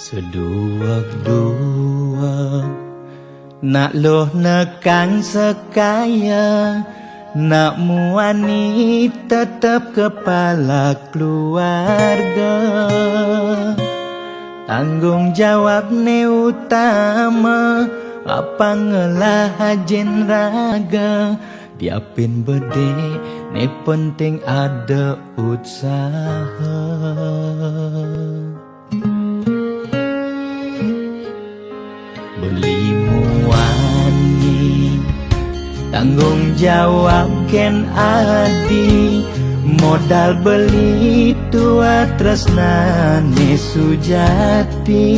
Seduak-duak nak loh nekan sekaya, nak muani tetap kepala keluarga. Tanggung jawab ne utama, apa ngelah hajen raga. Diapin bede ne penting ada usaha. Beli muani tanggung jawab ken adi, modal beli tua tresnane sujati.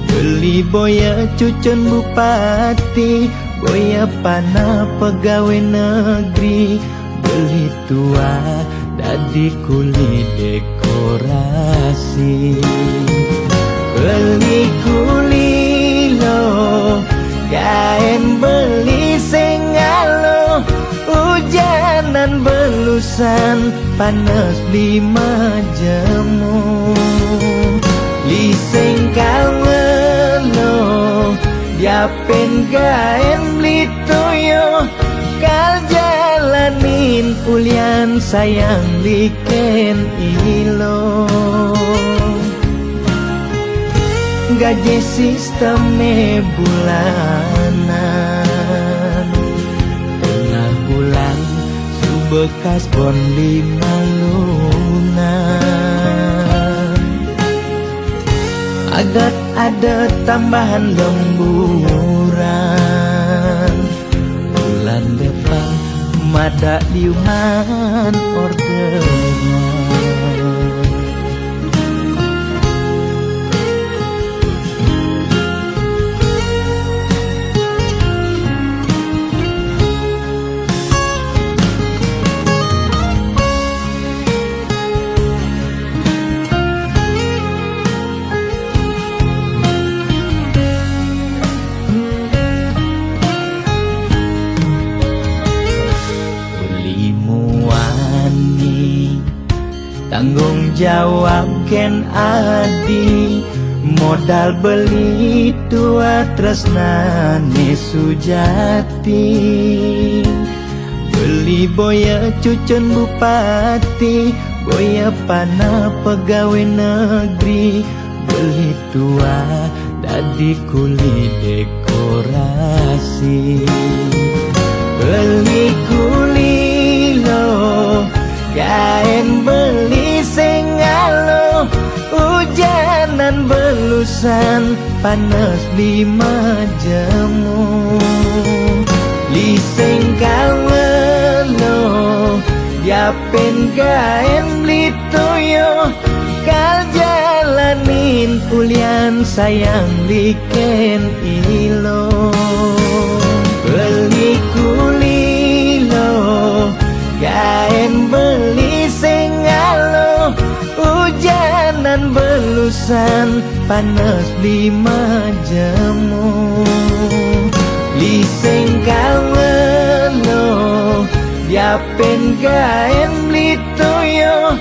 Beli boya cucun bupati, boya panah pegawai negeri. Beli tua dadi kuli dekorasi. Beli kuli lo, kain beli sengalo. Hujanan belusan, panas lima jemu. Liseng kawelo, diapin kain beli toyo. Kal jalanin ulian sayang liken ilo. Gaji sistemnya bulanan, tengah bulan subekas bon 5 lunan. Agat ada tambahan lemburan, bulan depan mada liuman orderan. Tanggung jawab ken adi, modal beli tua tresnane sujati. Beli boya cucun bupati, boya panah pegawai negeri. Beli tua dadi kuli dekorasi. Beli kuli lo, kain beli sengalo. Hujanan belusan, panas 5 jemu. Liseng kawelo, diapin kain beli toyo. Kal jalanin ulian sayang liken ilo. Beli kuli lo, kain beli sengalo. Hujanan belusan, panas 5 jemu. Liseng kawelo, diapin kain beli toyo.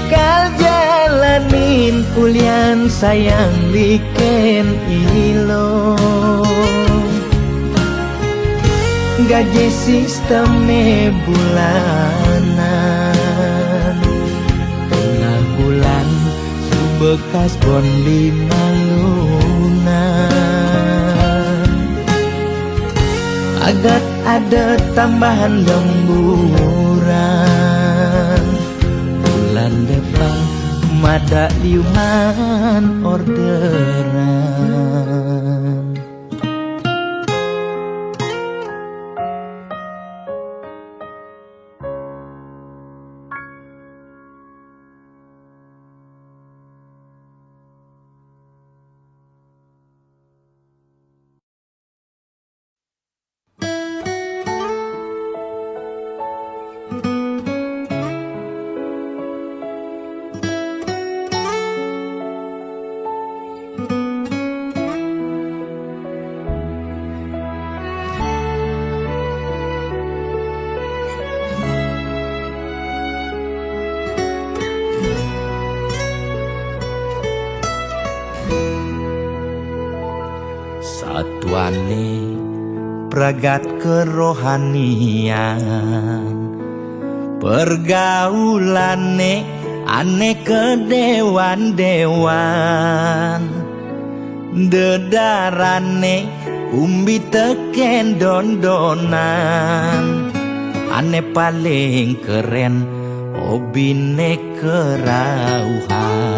Kal jalanin ulian sayang liken ilo. Gaji sistemnya bulanan, tengah bulan subekas bon 5 lunan. Agat ada tambahan lemburan, bulan depan mada liuman orderan. jiwane pragat kerohanian pergaulane aneh kedewan-dewan dedarane umbi teken dondonan aneh paling keren hobine kerauhan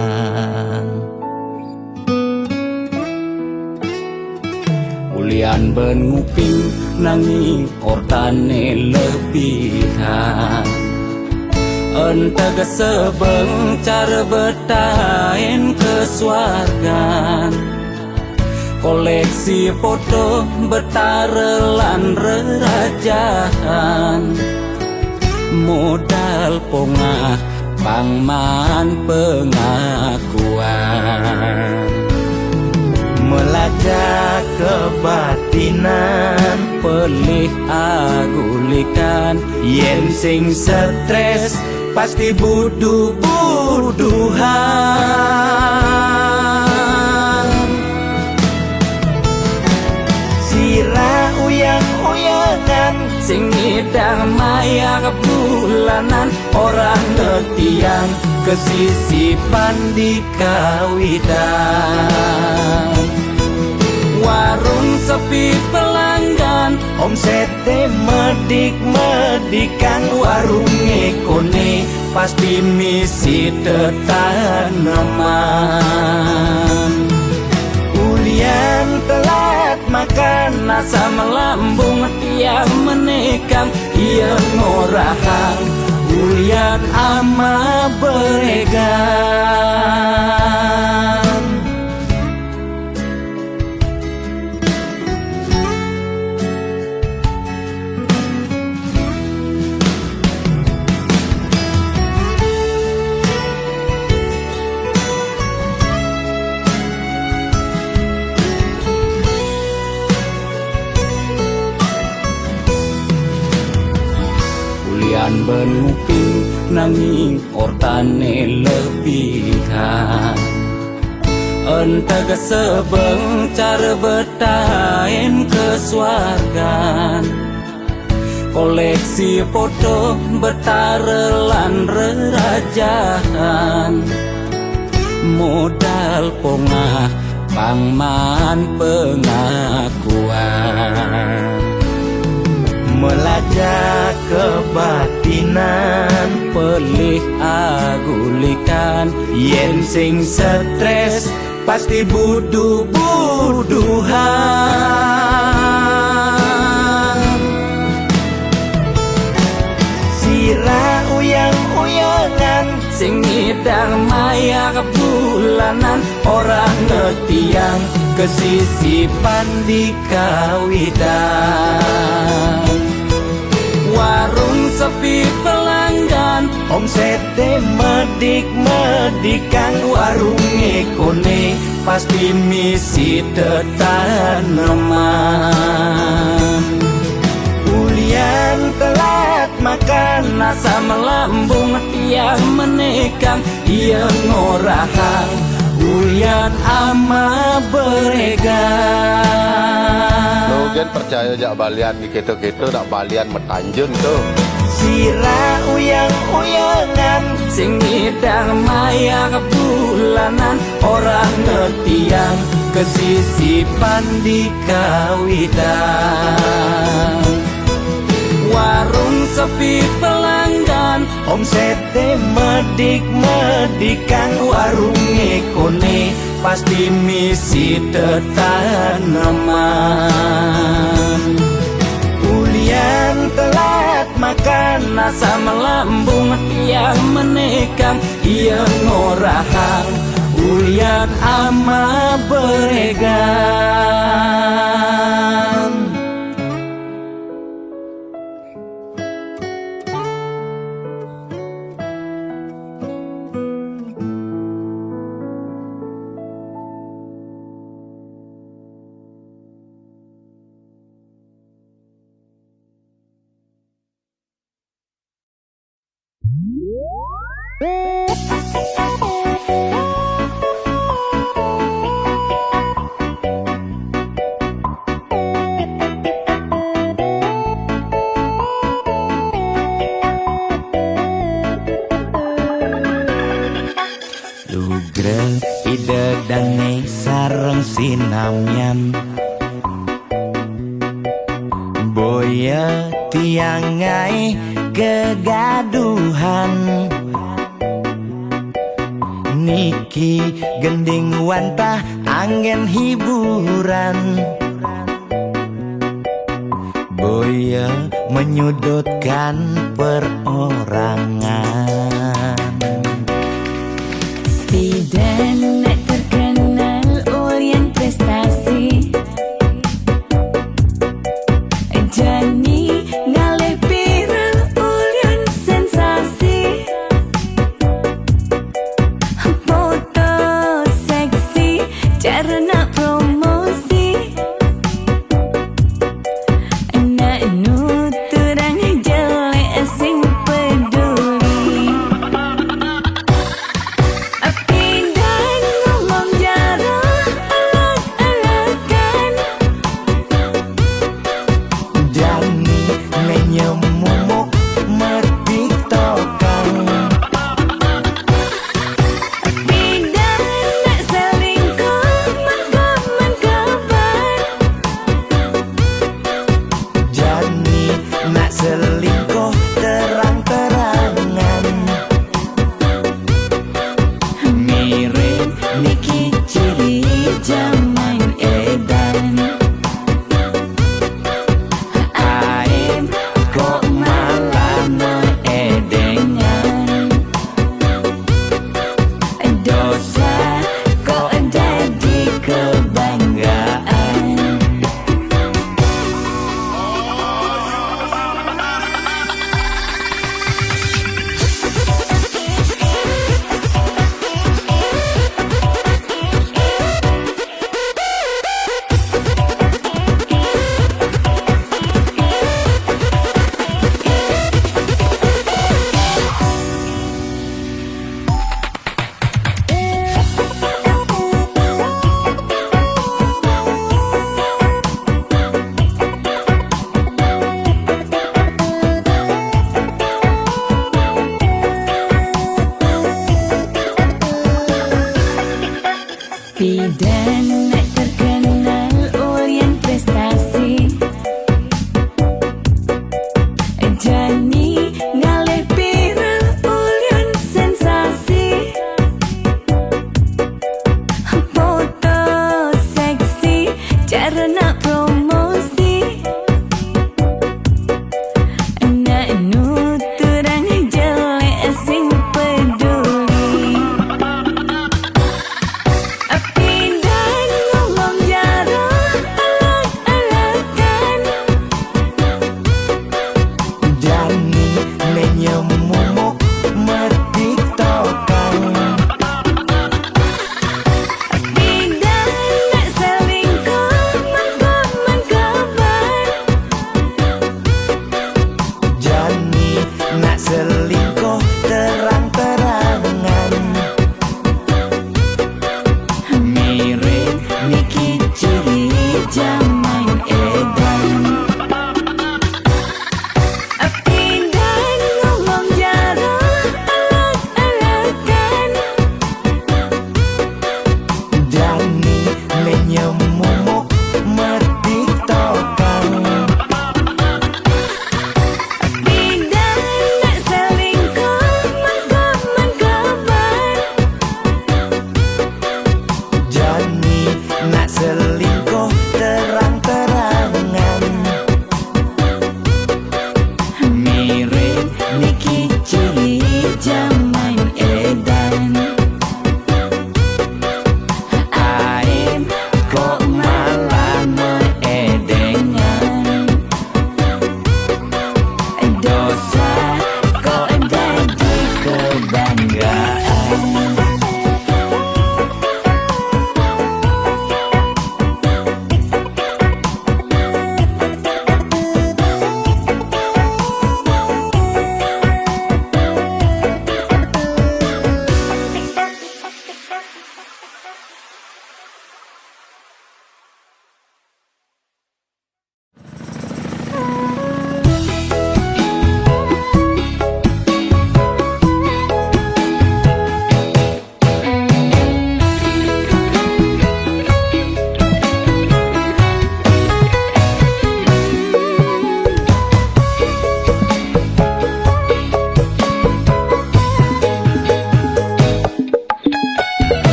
ulian ben nguping nanging ortane lebihan entega sebeng cara betain kesuargan koleksi foto betarelan rerajahan modal pongah pangman pengakuan melajak kebatinan pelih agulikan yen sing stres pasti buduh-buduhan sirah uyang-uyangan sing ngidang maya bulanan orang ngetiang kesisipan di kawitan warung sepi pelanggan omsete medik-medikan warung ekone pasti misi tetaneman ulian telat makan nasa melambung tiang menekang ia ngorahang ulian ama beregan ben nguping nanging ortane lebihan entega sebeng cara betain kesuargan koleksi foto betarelan rerajahan modal pongah pangman pengakuan melajak kebatinan pelih agulikan yen sing stres pasti buduh-buduhan sirah uyang-uyangan sing ngidang maya bulanan orang ngetiang kesisipan di kawitan warung sepi pelanggan omsete medik-medikan warung ekone pasti misi tetaneman ulian telat makan nasa melambung tiang menekang ia ngorahang ulian ama beregan Logan percaya jak balian di keto-keto nak balian metanjun tu sirah uyang-uyangan sing ngidang maya bulanan orang ngetiang kesisipan di kawitan warung sepi pelanggan omsete medik-medikan warung ekone pasti misi tetaneman ulian telat makan nasa melambung tiang menekang ia ngorahang ulian ama beregan Tugrel ide dane sareng sinamyan Boya tiangai kegaduhan Niki gending wantah angin hiburan Boya menyudutkan perorangan Tidak nak terkenal Orient prestasi Jani ngalih viral Orient sensasi Foto seksi cara nak promosi Nak nuturang jelek sing peduli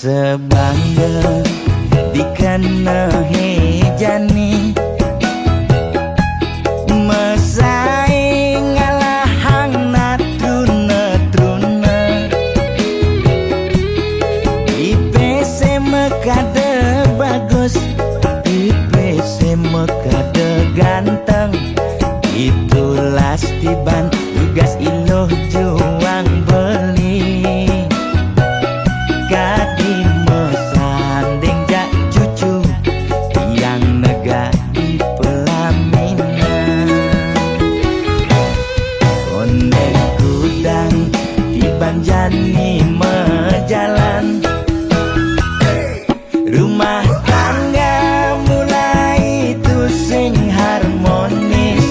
sebangga dikena hejani mesaing ngalahang natruna-truna IPC mekade bagus IPC mekade ganteng itulah tiban tugas iloh juang beli kadi mesanding jak cucu yang nega di pelaminan onde kudang tiban jani mejalan rumah tangga mulai tusing harmonis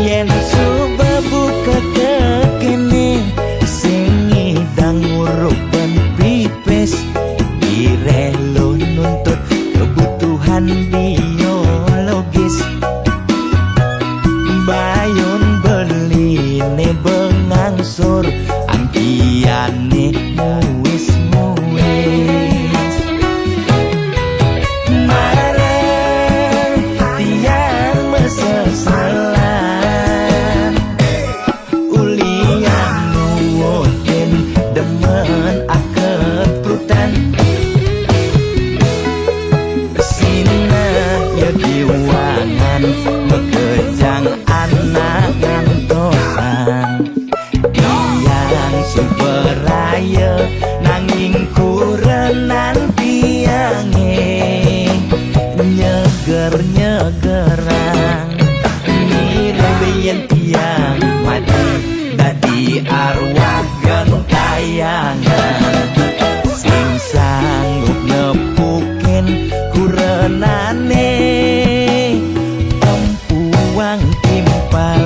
yen subebu kekene sing idang ngurupen pipis direlo nuntut kebutuhan biologis bayon beli ne bengangsur angkiane muis mareng tiang meseselan ulian nuwutin demen akep prutan sina ya diwangan mekejang anak ngantosan yang superaya nanging kurenan piange nyeger-nyegerang mirembeyen tiang mati dadi arwah gentayangan sing sanggup nepukin kurenane tempuang timpal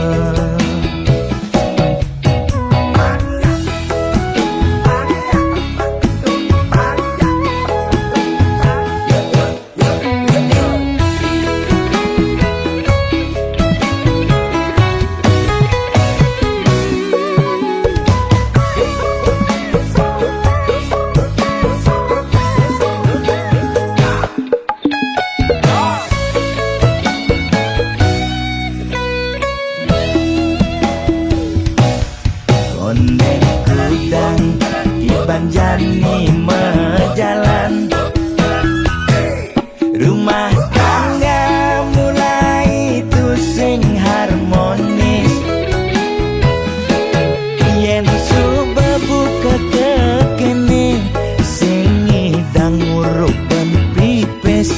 onde kudang tiban jani mejalan rumah tangga mulai tusing harmonis yen subebu kekene sing idang ngurupen pipis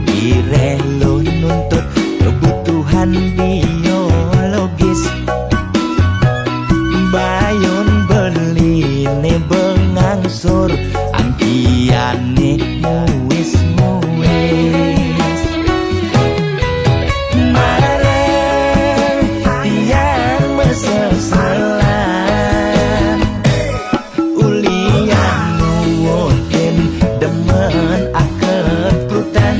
direlo nuntut kebutuhan biologis bayon beli ne bengangsur angkiane muis mareng tiang meseselan ulian nuwutin demen akep prutan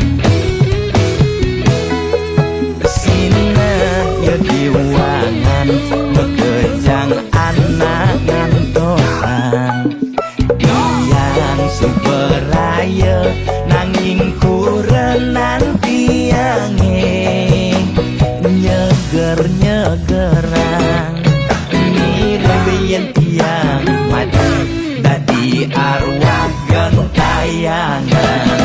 sina ya diwangan mekejang anak ngantosan yang superaya nanging kurenan tiange nyeger-nyegerang mirembeyen tiang mati dadi arwah gentayangan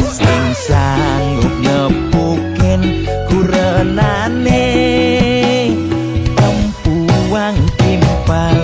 sing sanggup nepukin kurenane tempuang timpal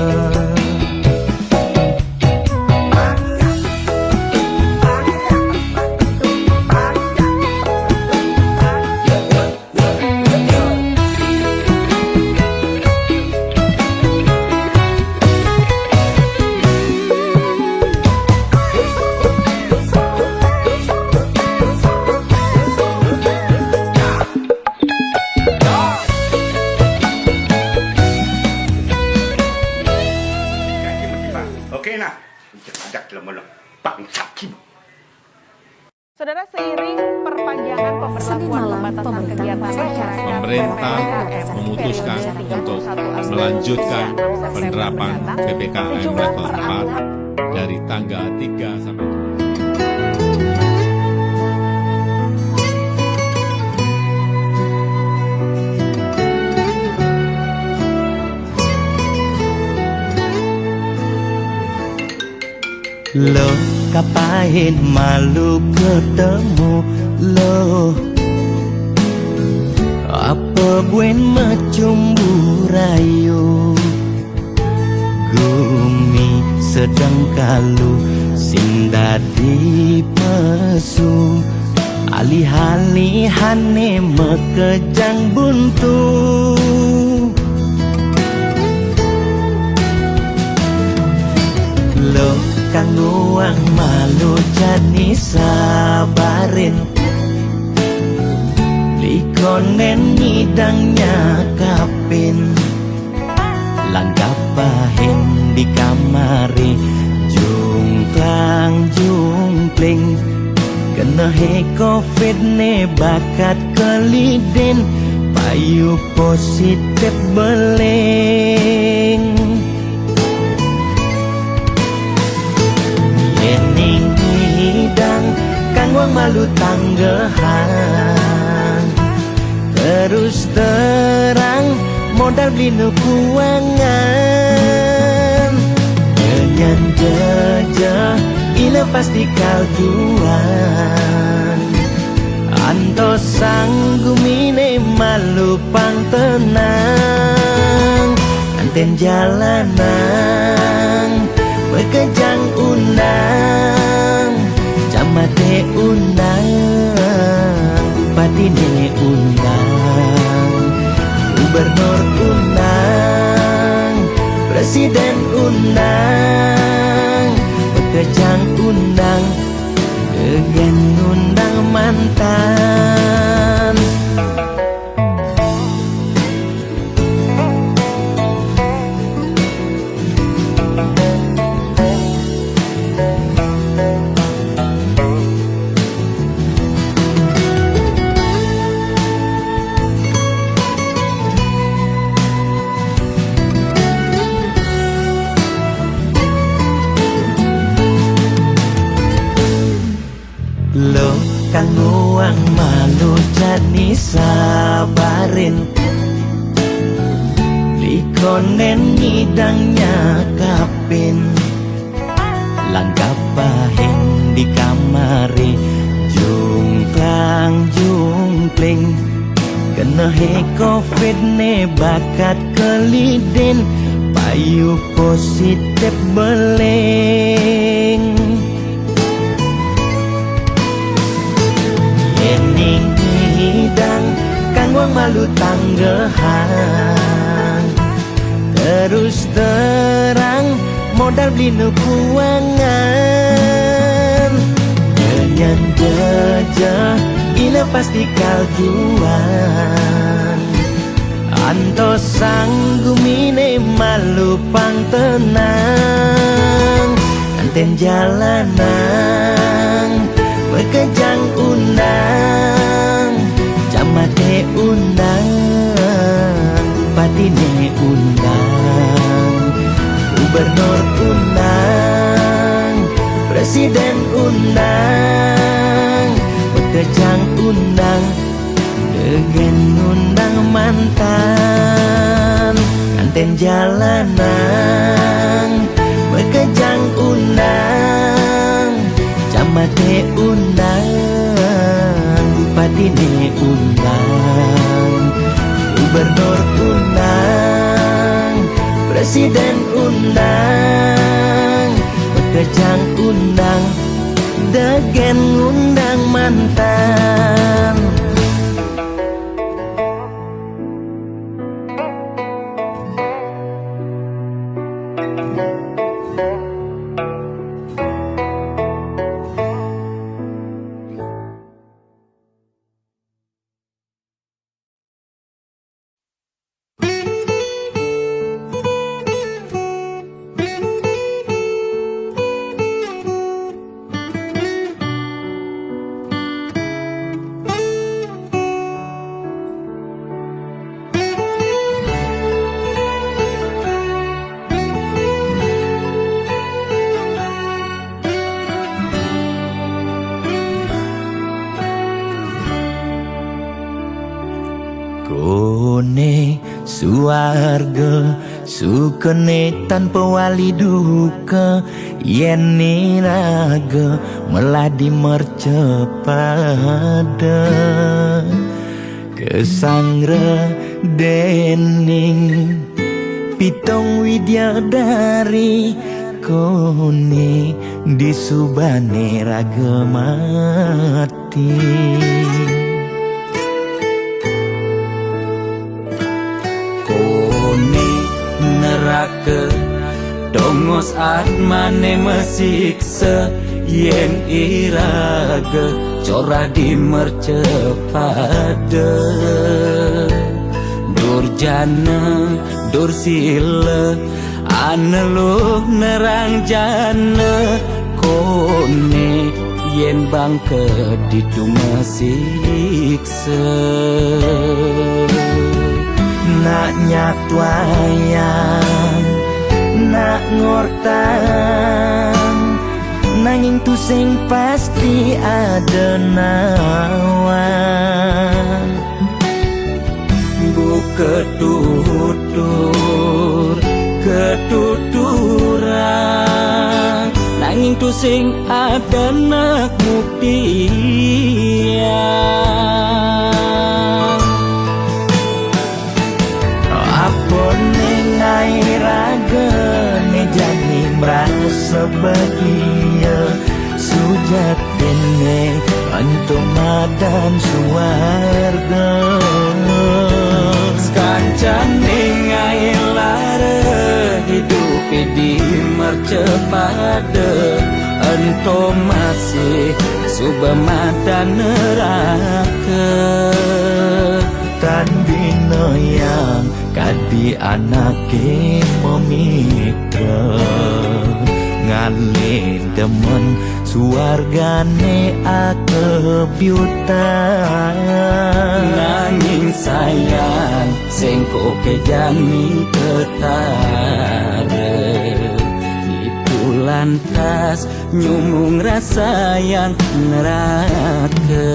Saudara, seiring perpanjangan pemberlakuan pembatasan kegiatan masyarakat, pemerintah memutuskan untuk melanjutkan penerapan PPKM level 4 dari tanggal 3 sampai 7. Lo kapain malu ketemu lo, apa buen macumbu rayu, gumi sedang kalu sing dadi pesu, alih-alihane mekejang buntu. Lo kanggo ang malu jani sabarin, likonen ngidangnya kapin, langgap bahin di kamari, jungklang jungkling, kena he covid ne bakat keliden, payu positif beleng. Yening hidang kang wang malu tanggehan, terus terang modal beli kuangan, nyanyan jejah ila pasti kaljuan, anto sanggumine malu pang tenang, anten jalanan bekejang undang, camate undang, bupatine undang, gubernur undang, presiden undang, bekejang undang, gegen undang mantan. Lo kanggo ang malu jani sabarin, likonen ngidangnya kapin, langgap bahin di kamari, jungklang jungkling, kena he covid ne bakat keliden, payu positif beleng. Yening hidang kang wang malu tanggehan, terus terang modal beli kuangan, nyanyan jejah ila pasti kaljuan, anto sanggumine malu pang tenang, anten jalanan bekejang undang, camate undang, bupatine undang, gubernur undang, presiden undang, bekejang undang, gegen undang mantan, anten jalanan bekejang undang, camate undang, bupatine undang, gubernur undang, presiden undang, bekejang undang, degen undang mantan. Kone suarga sukene tanpa wali duka, yen niraga meladi mercepada kesangra dening pitong widyadari, kone disubane raga mati. Kone neraka dongos atmane mesiksa, yen iraga corah di mercepada. Durjana dursila aneluh nerang jana, kone yen bangke ditu mesiksa. Nak nyatwayang nak ngortang, nanging tu sing pasti ada nawan. Bu ketuturan, nanging tu sing ada nak buktian. Raga ne jani merasa bahagia, sujatene antum madan suarga. Kancane ngai lara hidup di mercepada, antum masih subamadan neraka. Tan bina yang kadi anake memitra, ngale demen suargane akebyutan. Nanging sayang sengko kejani ketara, itu lantas nyumung rasa yang neraka.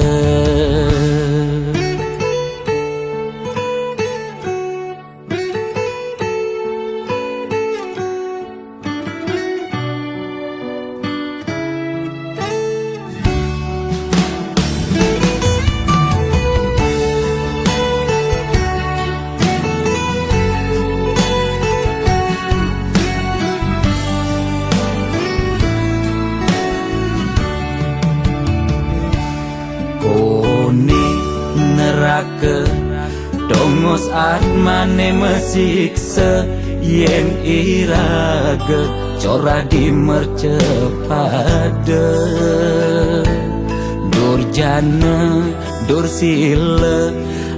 Neraka dongos atmane mesiksa, yen iraga corah di mercepada. Durjana dursila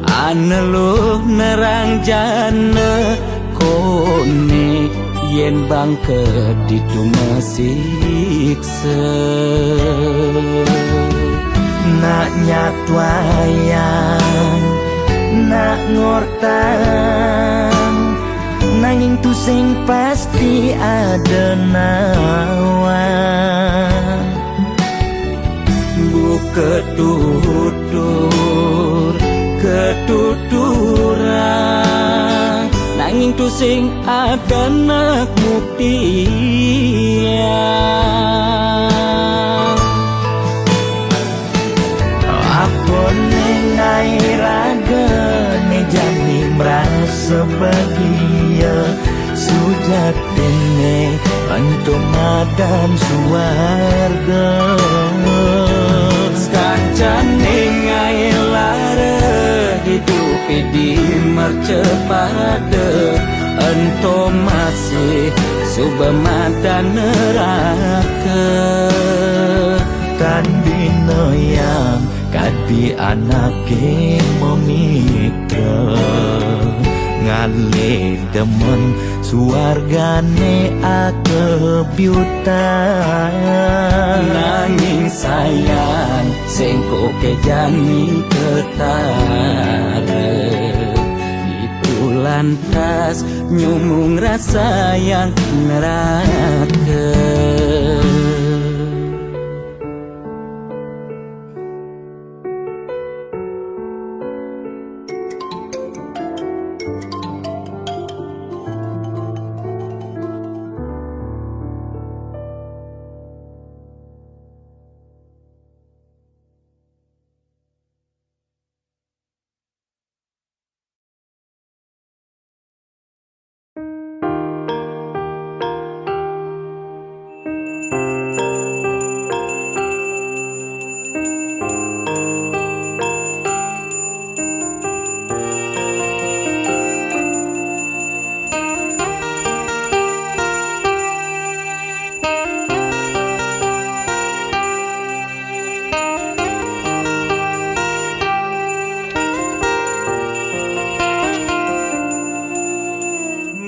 aneluh nerang jana, kone yen bangke ditu mesiksa. Nak nyatwayang nak ngortang, nanging tu sing pasti ada nawan. Bu ketuturan, nanging tu sing ada nak buktian. Nai raga ne jani merasa bahagia, sujatene antum madan suarga. Kancane ngai lara hidup di mercepada, antum masih subamadan neraka. Tan bina yang kadi anake memitra, ngale demen suargane akebyutan. Nanging sayang sengko kejani ketara, itu lantas nyumung rasa yang neraka.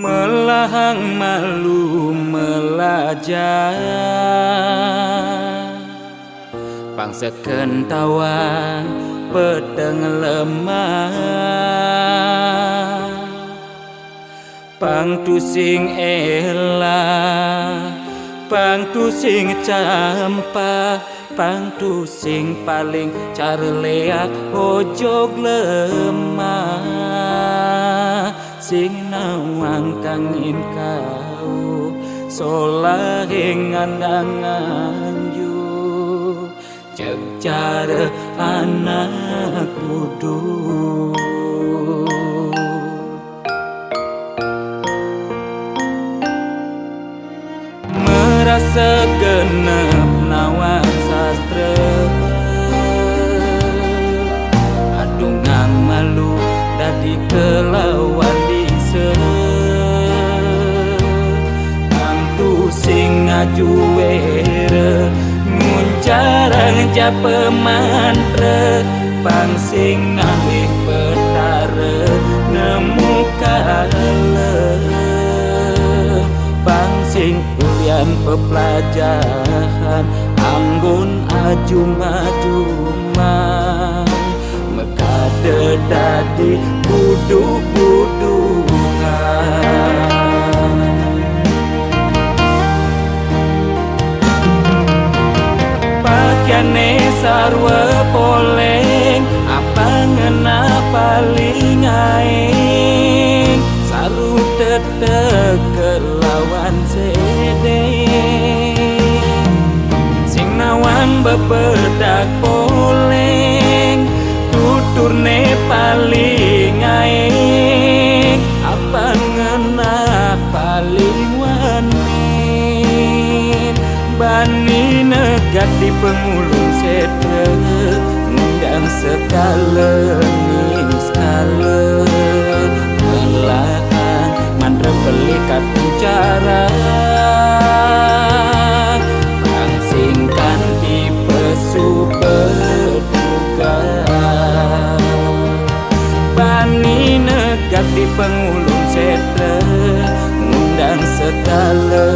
Melahang malu melajah bangsa kentawan pedang lemah pang tusing elah pang tusing campah pang tusing paling carleak ojog lemah sing nawang kangin kau solahing andangan yu cek cara anak budu merasa genep nawang sastra adungang malu dadi kelawan sing ngajuere nguncarang japa mantra pang sing ngalih petara nemu kala pang sing ulian pepelajaran anggun ajum-ajumang mekade dadi buduk-budungan pakaiane sarwa poleng apa ngena paling aing saru tetek kelawan sedeng sing nawang bebedak poleng tuturne paling aing apa ngena paling wanin bani negak di pengulung setre ngundang sekala skala melahan mantra pelikat bicara pangsingkan di pesu berduga bani negak di pengulung setre ngundang sekala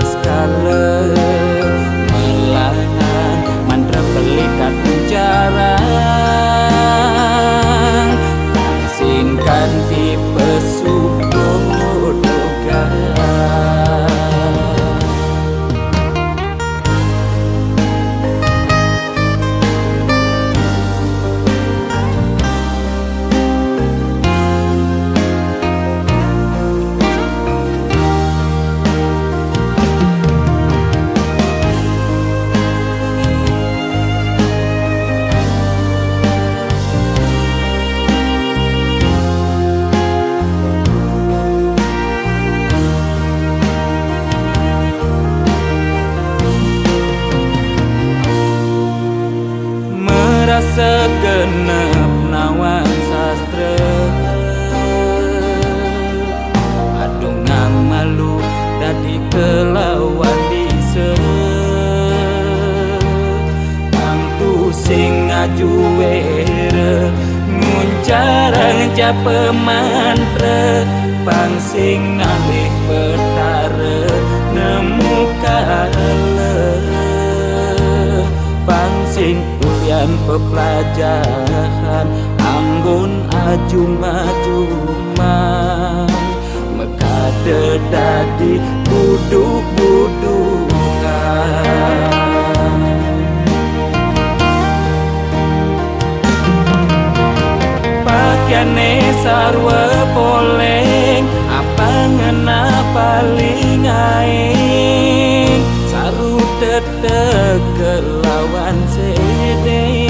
skala melahan mantra pelikat bicara pangsingkan tipe sudoga segenep nawang sastra adungang malu dadi kelawan dise pang tusing ngajuere nguncarang japa mantra pang sing ngalih petara nemu kala pang sing ulian pepelajaran anggun ajum-ajumang mekade dadi buduk-budungan pakaiane sarwa paling aing saru tetek kelawan sede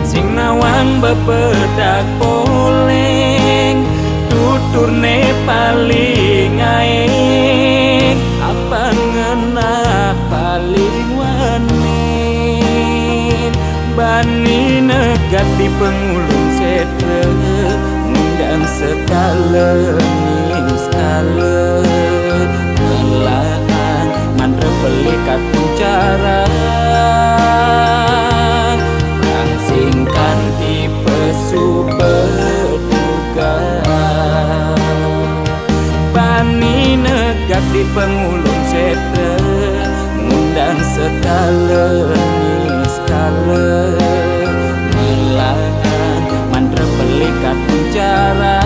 sing nawang bepedak poleng tuturne paling aing apa ngenah paling wanin bani negat di pengulung setre ngundang sekale sekale melahan mandre pelikat pencara rangsingkan tipe subeduga bani negat di pengulung setre ngundang sekale sekale melahan mandre pelikat pencara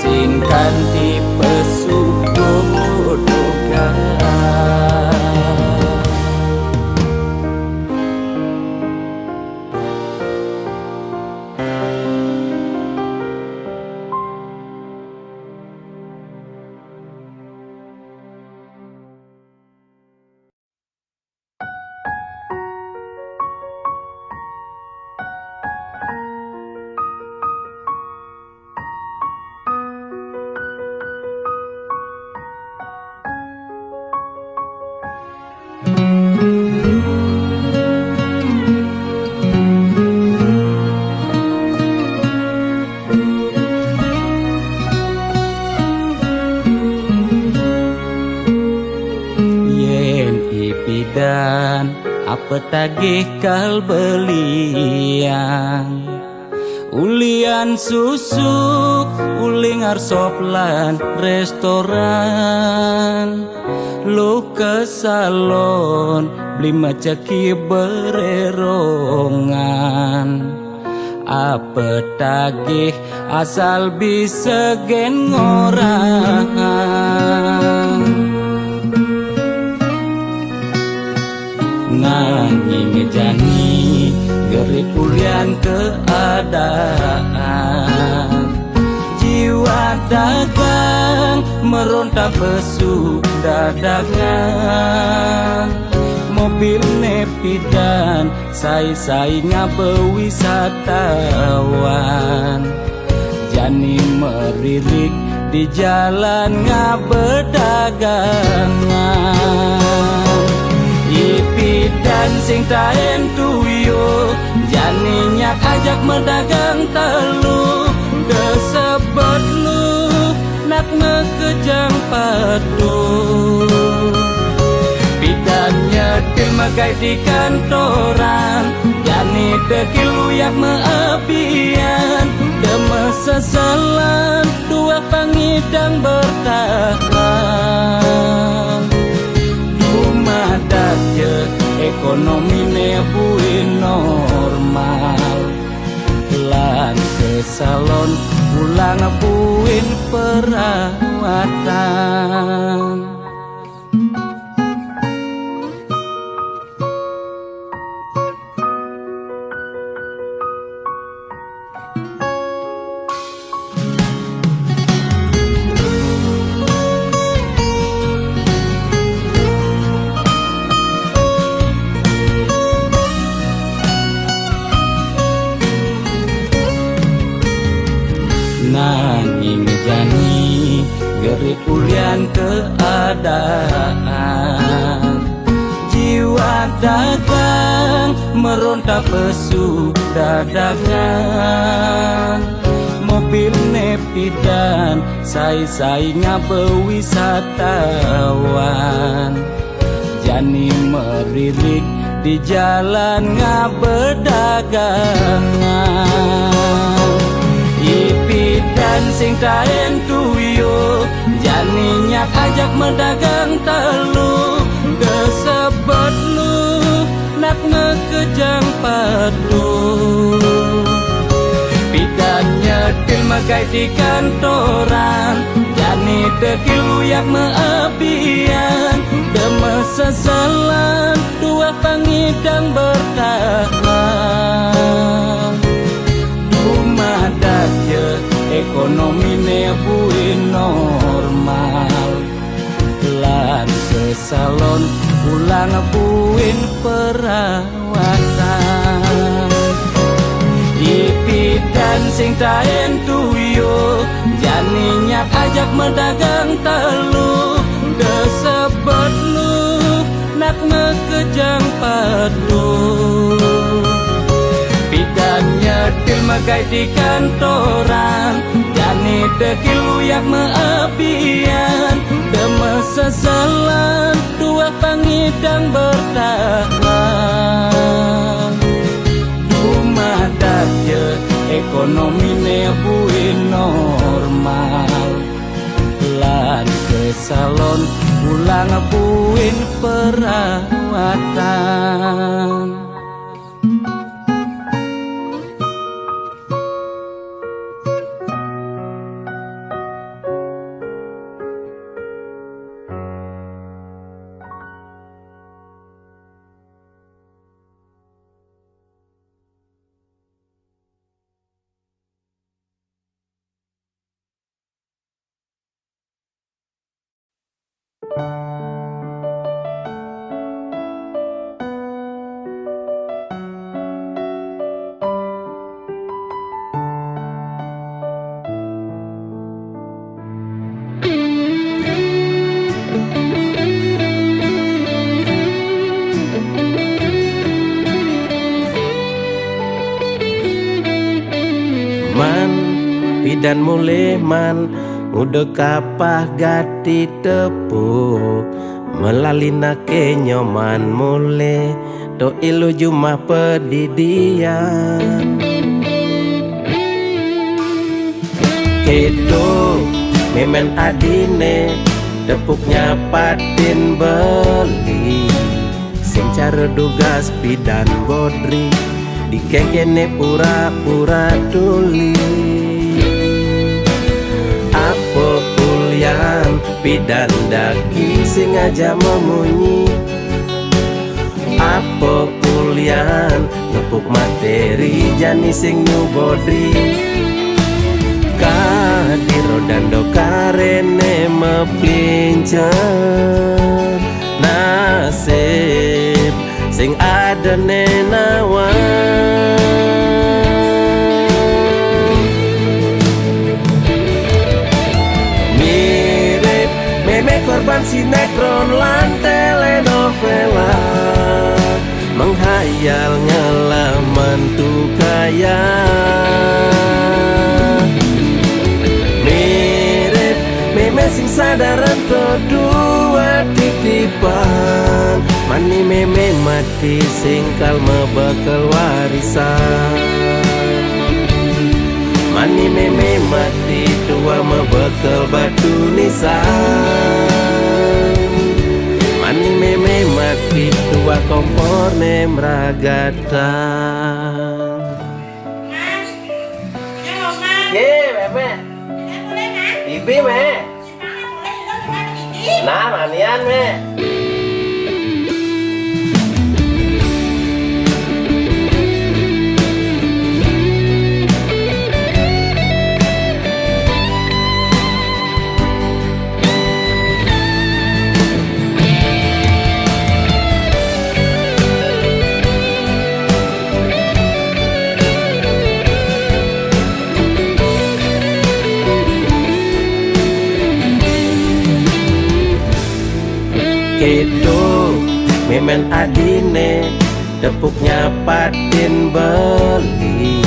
singkan tipe subodoga dan apa tagih kal belian ulian susuk uling arsop lan restoran lu ke salon beli macaki bererongan apa tagih asal bisa gen orang nanging ngejani gerit ulian keadaan jiwa dagang meronta besuk dagangan mobil nepidan sai-sainya bewisatawan jani meririk di jalan ngabedagangan ipi dan sing taen tuyo jani nyak ajak medagang telu desebet lu nak ngekejang padu bidannya dimagai di kantoran jani dekilu yak meabian demes seselan dua pangidang bertahan madat je ekonomi ne buin normal lan ke salon pulang buin perawatan nanging jani gerit ulian keadaan jiwa dagang meronta besuk dagangan mobil nepidan sai-sainya bewisatawan jani meririk di jalan ngabedagangan ipi dan sing taen tuyo jani nyak ajak medagang telu desebet lu nak ngekejang padu bidannya dilmagai di kantoran jani dekilu yak meabian demes seselan dua pangidang bertahan madat je ekonomi ulang puin perawatan Dipidan sing taen tuyo Jani nyat ajak mendagang telu Desebet lu nak mekejang padu Pidan nyetil megai di kantoran Jani dekil uyak meapian Demes seselan dua pangidang bertahan Rumah daje ekonomi nebuin normal Lan ke salon ulang buin perawatan Man, pidan mulai man udah kapah gati tepuk melalina ke nyoman mulai do ilu jumah pedidian Kedo memen adine tepuknya patin beli sing cara dugas pidan bodri dikekene pura-pura tuli Apa ulian pidan daki sing aja memunyi Apa ulian ngepuk materi jani sing nyubodri Kadiro dando karene mepincer Nasib sing ada nenawan Mirip meme korban sinetron lan telenovela Menghayal ngelaman tuh kaya Mirip meme sing sadaran kedua titipan Mani meme mati singkal mebekal warisan Mani meme mati tua mebekal batu nisan Mani meme mati tua kompor nemragatan Ye meme Ibi me Nah manian me Kedo memen adine tepuknya patin beli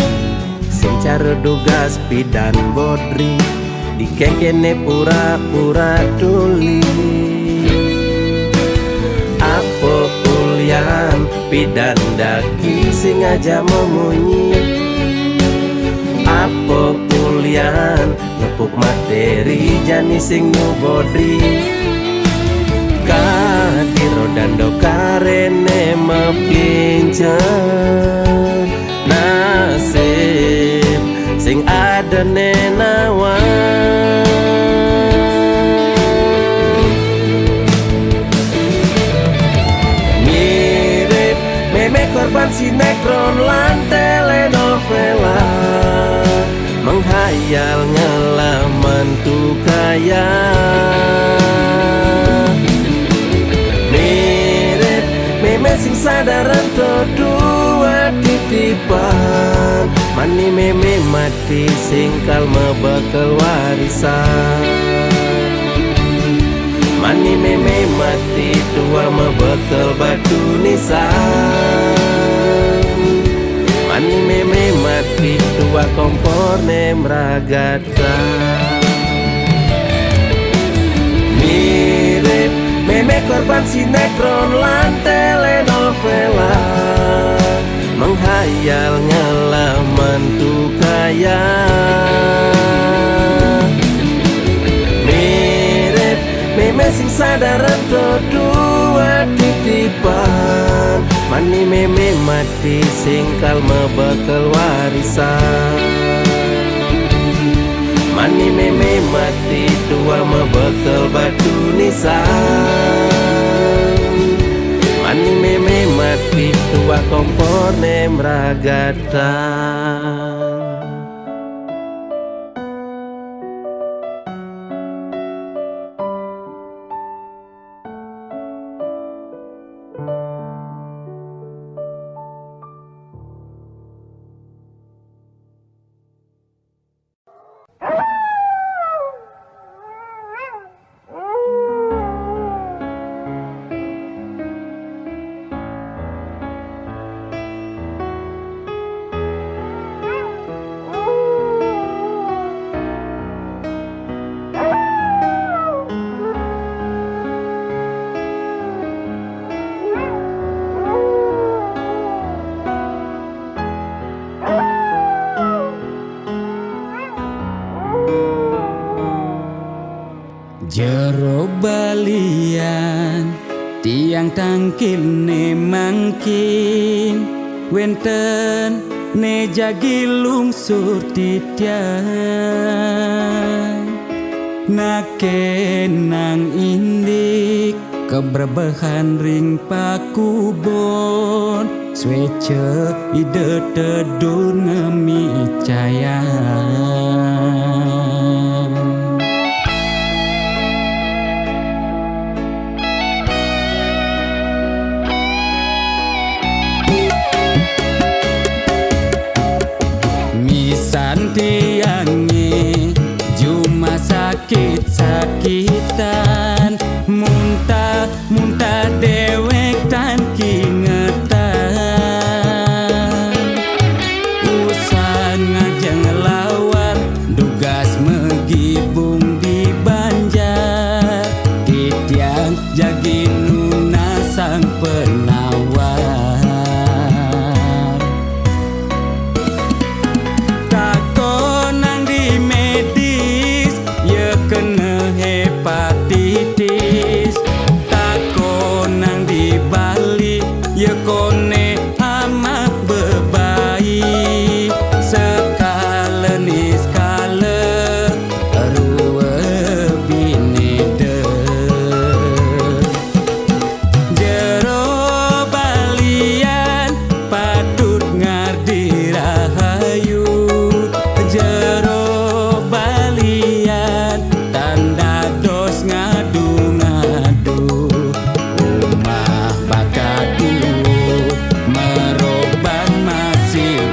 sing cara dugas pidan bodri dikekene pura-pura tuli Apa ulian pidan daki sing aja memunyi Apa ulian ngepuk materi jani sing nyubodri Kadiro dando karene mepincer Nasib sing ada nenawan Mirip meme korban sinetron lan telenovela Menghayal ngelaman tuh kaya Mirip sing sadaran to dua titipan. Mani meme mati sing kalma bakal warisan. Mani meme mati tua mebekal batu nisan. Mani meme mati tua kompor nemragata. Mirip meme korban sinetron lan telenovela, menghayal ngalaman tuh kaya. Mirip meme sing sadaran to dua titipan. Mani meme mati sing kalma bakal warisan. Mani meme mati tua mebekal batu nisan. Mani meme mati tua kompor nemragata. Jero balian tiang tangkil ne mangkin wenten ne jagi lungsur titian nakenang indik keberbahan ring pakubon swece ide tedun ngemi cayan. Tiangi cuma sakit-sakitan, muntah dewek tan kingetan. Usan ngajeng lawan dugas megibung di Banjar, titiang jagi nuna sang penawar. Kena hepatitis, tako nang di Bali, ya kone amat bebaik. Sekala ni skala, rua binede. Jero balian, patut ngardi rahayu. Jero balian, tanda dos ngadu-ngadu, umah bakatu meroban masih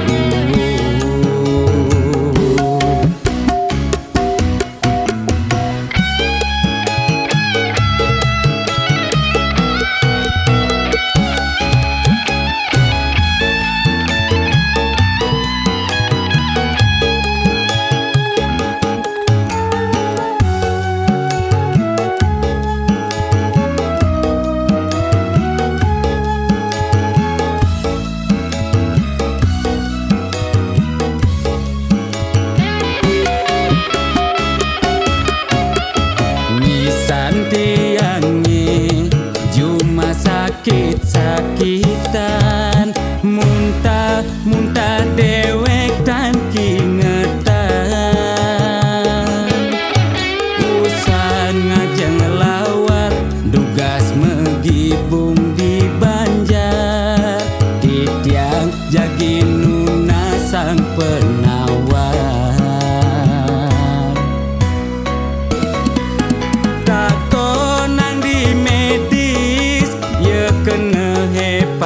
tiangi cuma sakit-sakitan, muntah dewek tan kingetan. Usan ngajeng lawar dugas megibung di Banjar, titiang jagi nuna sang penawar. Kena hepatitis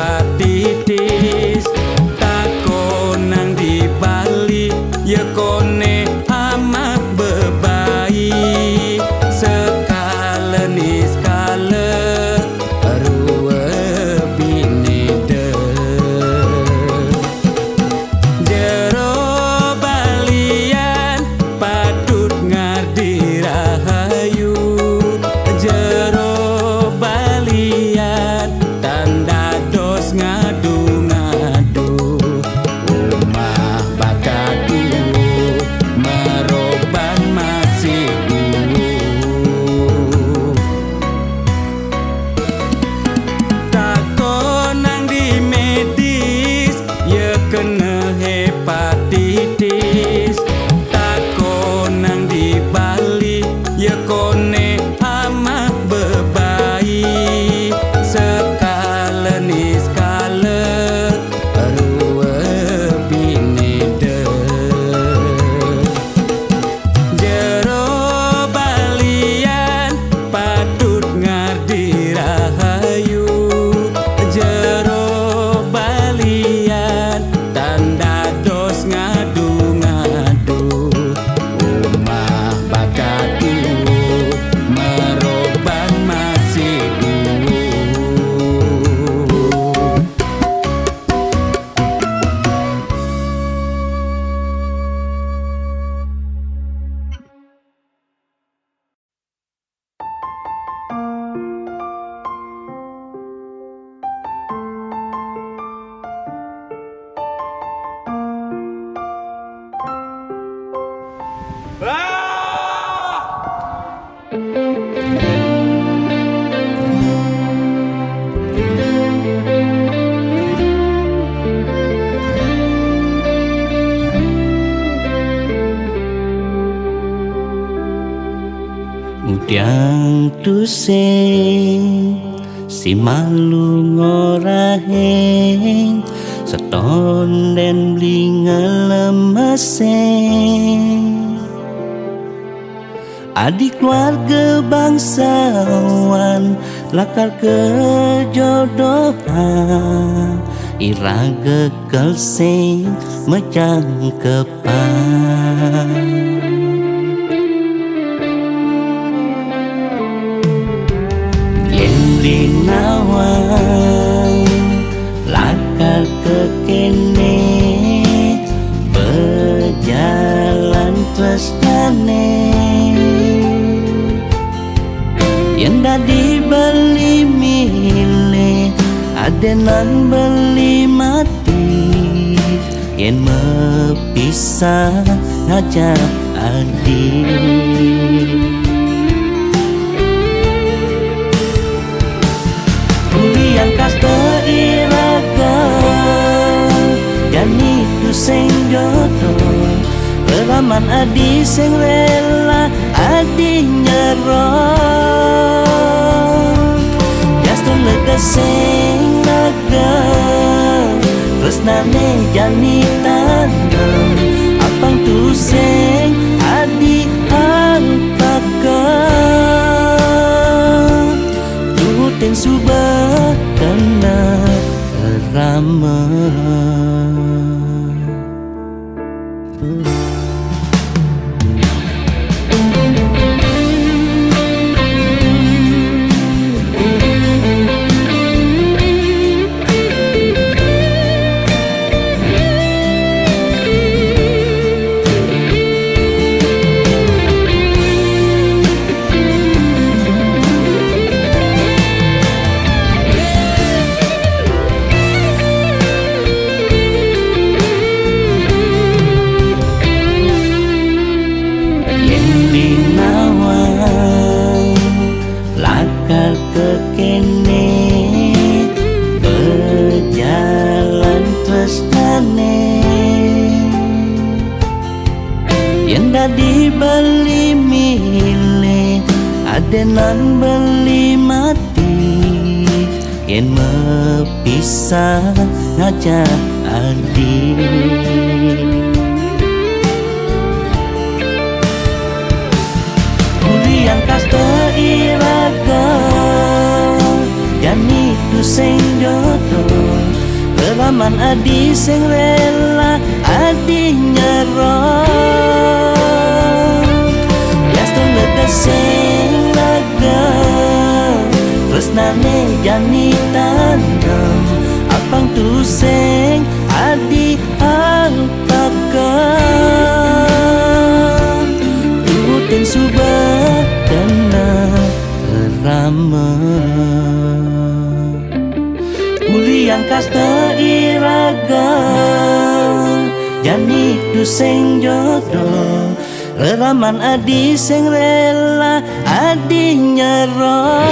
kena hepatitis. Takon nang di Bali ya kone amah bebai. Sekala ni skala rua binede. Jero balian patut ngardi rahayu. Jero balian tanda dos ngadu-ngadu. Umah bakatu meroban masih Udiang tusing si malu ngoraheng seton den blinga lemeseng. Adik keluarga bangsawan lakar kejodohan. Iraga kelseng mecang kepan. Linawang lakar ke kene berjalan tresnane. Yang dah dibeli milih adenan beli mati. Yang mepisah ngajak adik. Yang kasta iraga yani tu sing jodoh. Peraman adi sing rela adi nyerah. Jastun lega sing naga tresnane jani tanam. Apang tu sing adi antakan. Tuting subah kena ramah. Dibeli milih adenan beli mati. Yang mepisah ngajak adik. Kuliang kasta iraga yani tu sing jodoh. Peraman adi sing rela adi nyerah. Sing laga tresnane jani tanam. Apang tu sing adi antakan. Tuting subah kena ramah. Uliang kasta iraga jani tu sing jodoh. Leraman adi sing rela adi nyerah.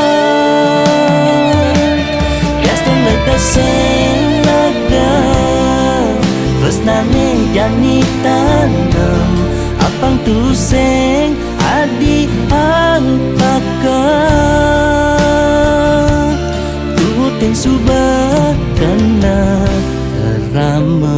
Yastun lega sing laga tresnane jani tanem apang tuseng adi angpaka tuteng subah kena rama.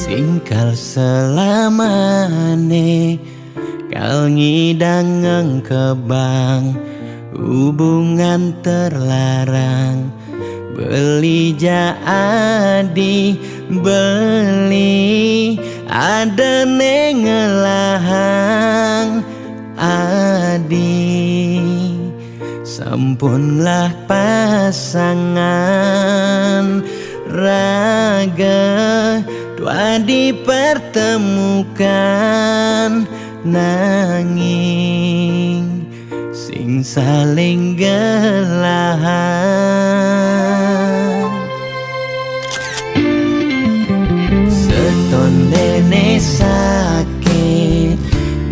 Singkal selamane kal ngidang kebang hubungan terlarang beli jadi beli ada nengelahang adi sampunlah pasangan raga dua dipertemukan nanging sing saling gelahan seton dene sakit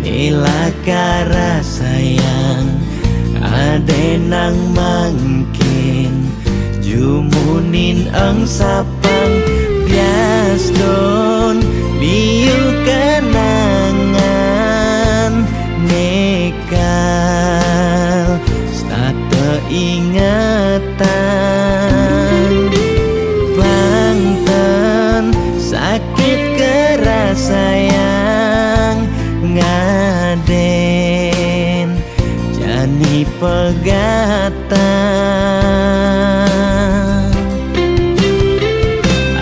nilakara sayang adenang mangkin jumunin ang sapang bias don liu kenangan nekal stata ingatan bangten sakit keras sayang ngaden jani pegatan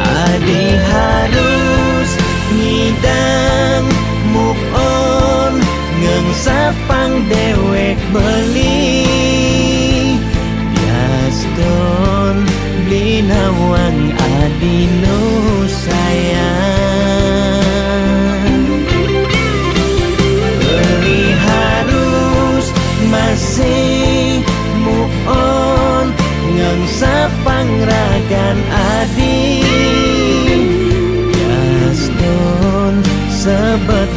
adi harus ngidang move on ngengsapang dewek beli biaston beli nawang adi nu sayang beli harus masih move on ngengsapang ragan adi biaston sebet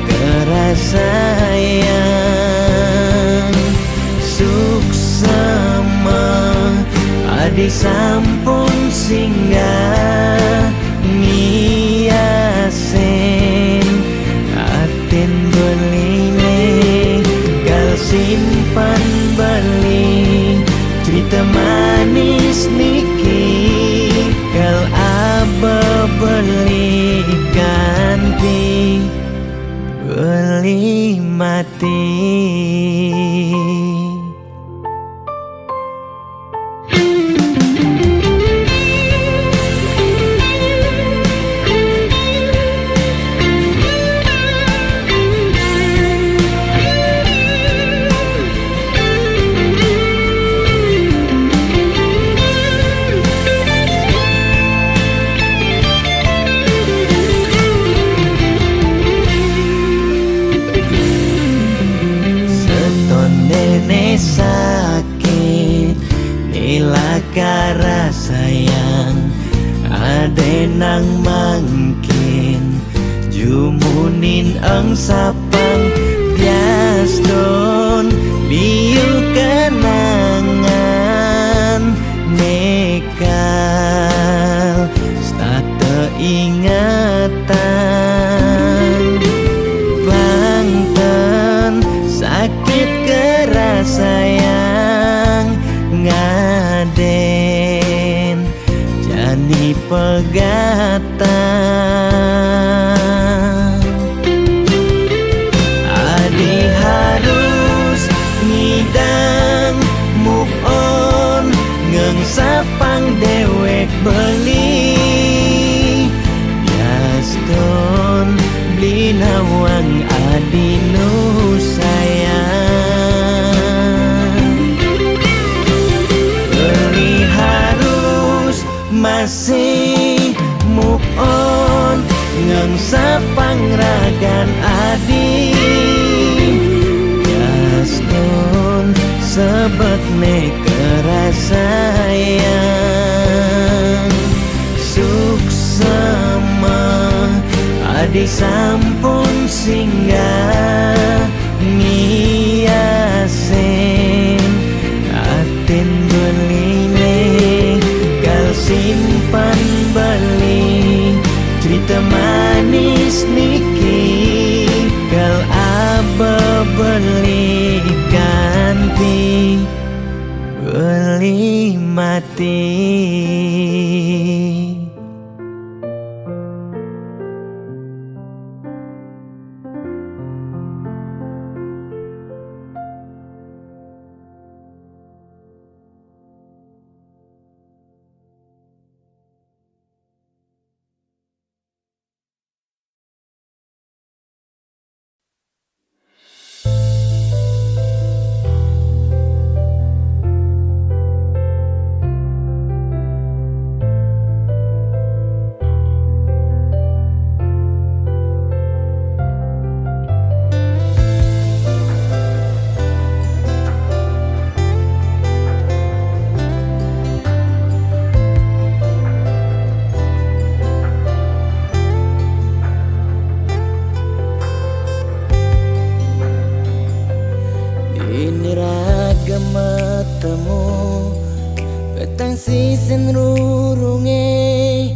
kerasayang suksema adi sampun singgah ngiasen aten beline kal simpan beli cerita manis niki kal aba beli ganti beli mati. Sakit nilakara sayang adenang mangkin jumunin ang sapang biaston liu kenangan nekal stata ingatan bangten sakit keras sayang ngaden jani pegatan adi harus sapangragan adi Yasnun sebab kerasayang Suksema adi sampun singgah Ngiasin aten beline kal simpan beli cerita manis niki kal aba beli ganti beli mati Sisen rurunge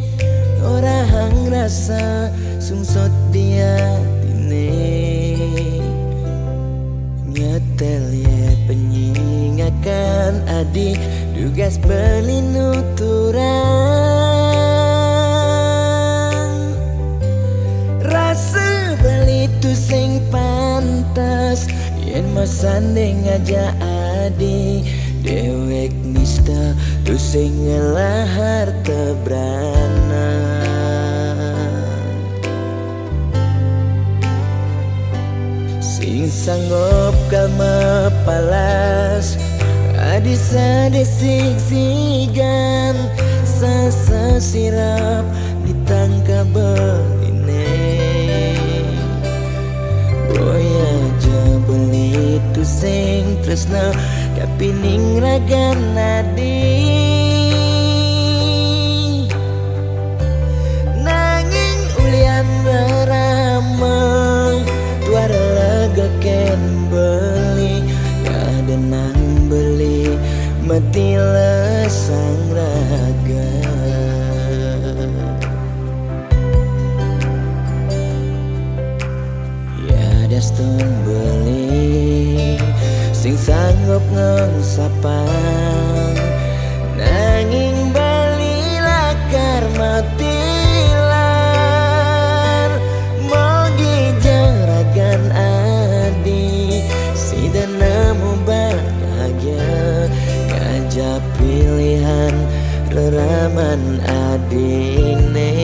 ora hang rasa sungsot dia tine nyetel ya penyingakan adik dugas beli nuturan rasa beli tu sing pantas yen masanding aja adik dewek nista tu sing ngelahar tebrana sing sanggup kalma palas adisa desik sigan sasa sirap ditangkap beline boya aja beli tu sing tresna kapining ragan nadi nanging ulian beramang tuara lega ken beli kadenang beli mati lesang raga ya daston beli sing sanggup ngengsapang nanging bali lakar matilan mogi jaragan adi si dan nemu bahagia ngajak pilihan reraman adine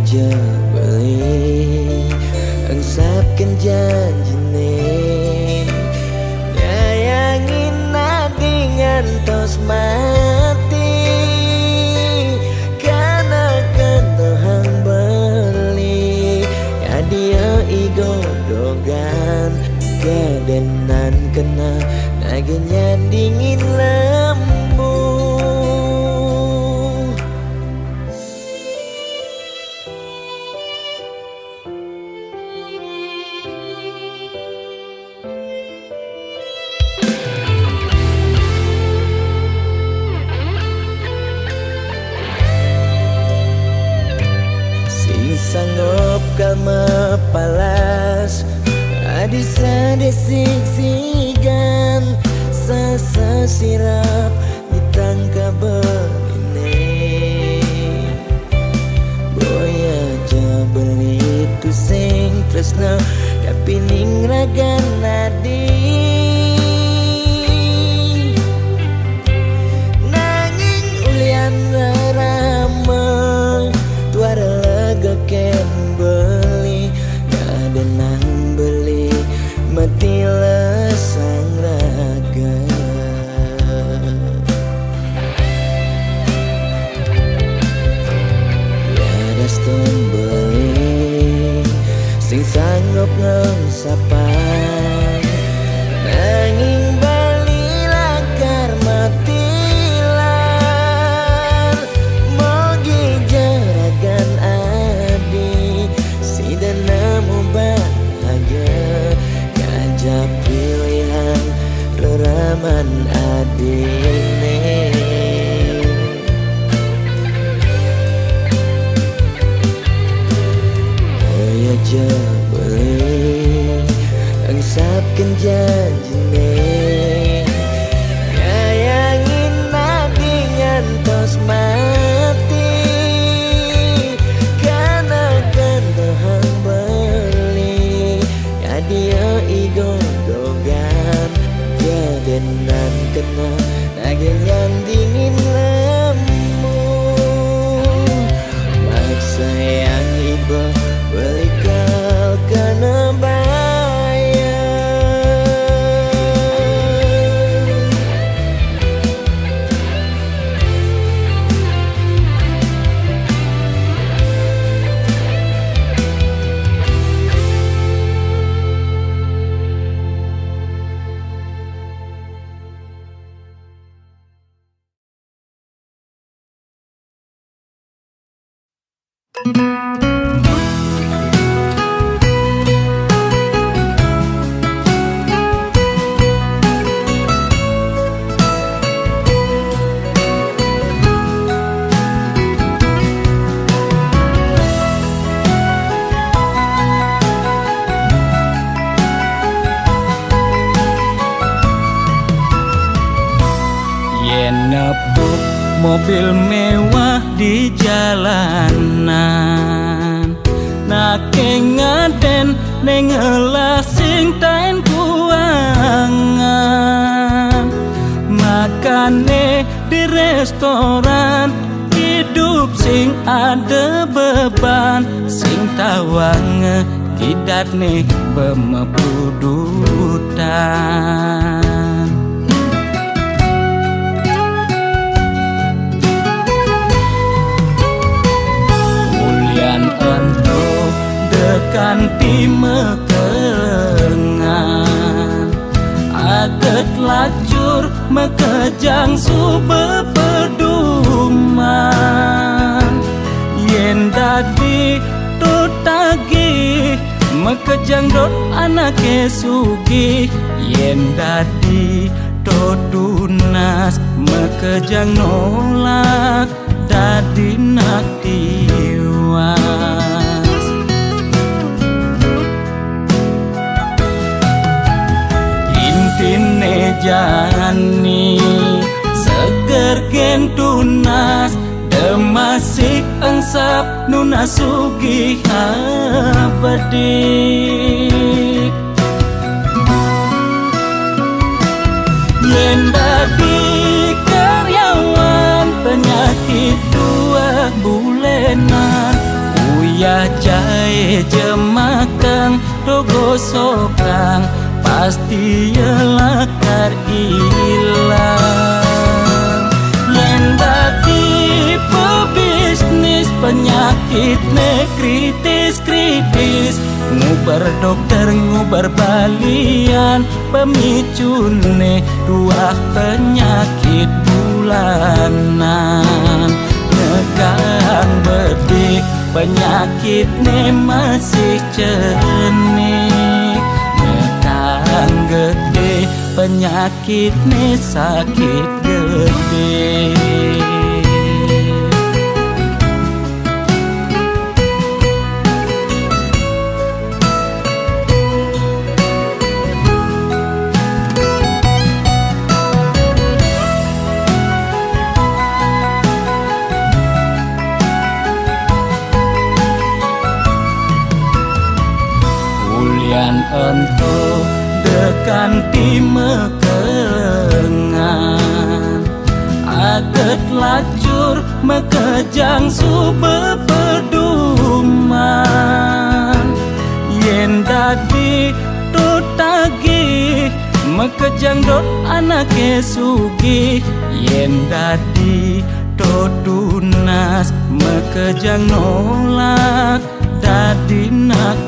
aja beli engsapkan janjine nyayangin nadi ngantos mati karena kentohang beli ya dia igodogan kedenan kena naginya dingin lembu sanggup kalma palas adisa desik sigan sasa sirap ditangkap beline boya aja beli tu sing tresna kapining ragan nadi nanging ulian ramang tuara lega ken beli kadenang beli mati lesang raga sing sanggup ngesapan nanging bali lakar matilan mogi jaragan adi si nemu bahagia gajah pilihan reraman adine aja boleh angsapkan janjine ngayangin nadi ngantos mati karena kendahang beli kadia igodogan jadenan kena naging yang dingin lemu maksa yang iba balik kau kena bayar. Nepuk mobil mewah di jalanan nake ngaden nengelah sing tain kuangan makane di restoran hidup sing ada beban sing tawange kidat nih bemepudutan untuk dekan pimekengan aget lacur mekejang sube peduman yen dadi tutagi mekejang dot anake sugi yen dadi tunas mekejang nolak dadi nak tiwas intine jani seger gen tunas demasik engsap nunasugi abadik yen dadi karyawan penyakit dua bulenan uyah jahe jemakang dogo sokang pasti lakar ilang yen dadi pebisnis penyakit ne kritis ngubar dokter ngubar balian pemicune dua penyakit bulanan negang bedik penyakitnya masih cenik negang gede penyakitnya sakit gede untuk dekan pimekengan aget lacur mekejang sube peduman yen dadi tutagi mekejang dot anake sugi yen dadi tunas mekejang nolak dadi nak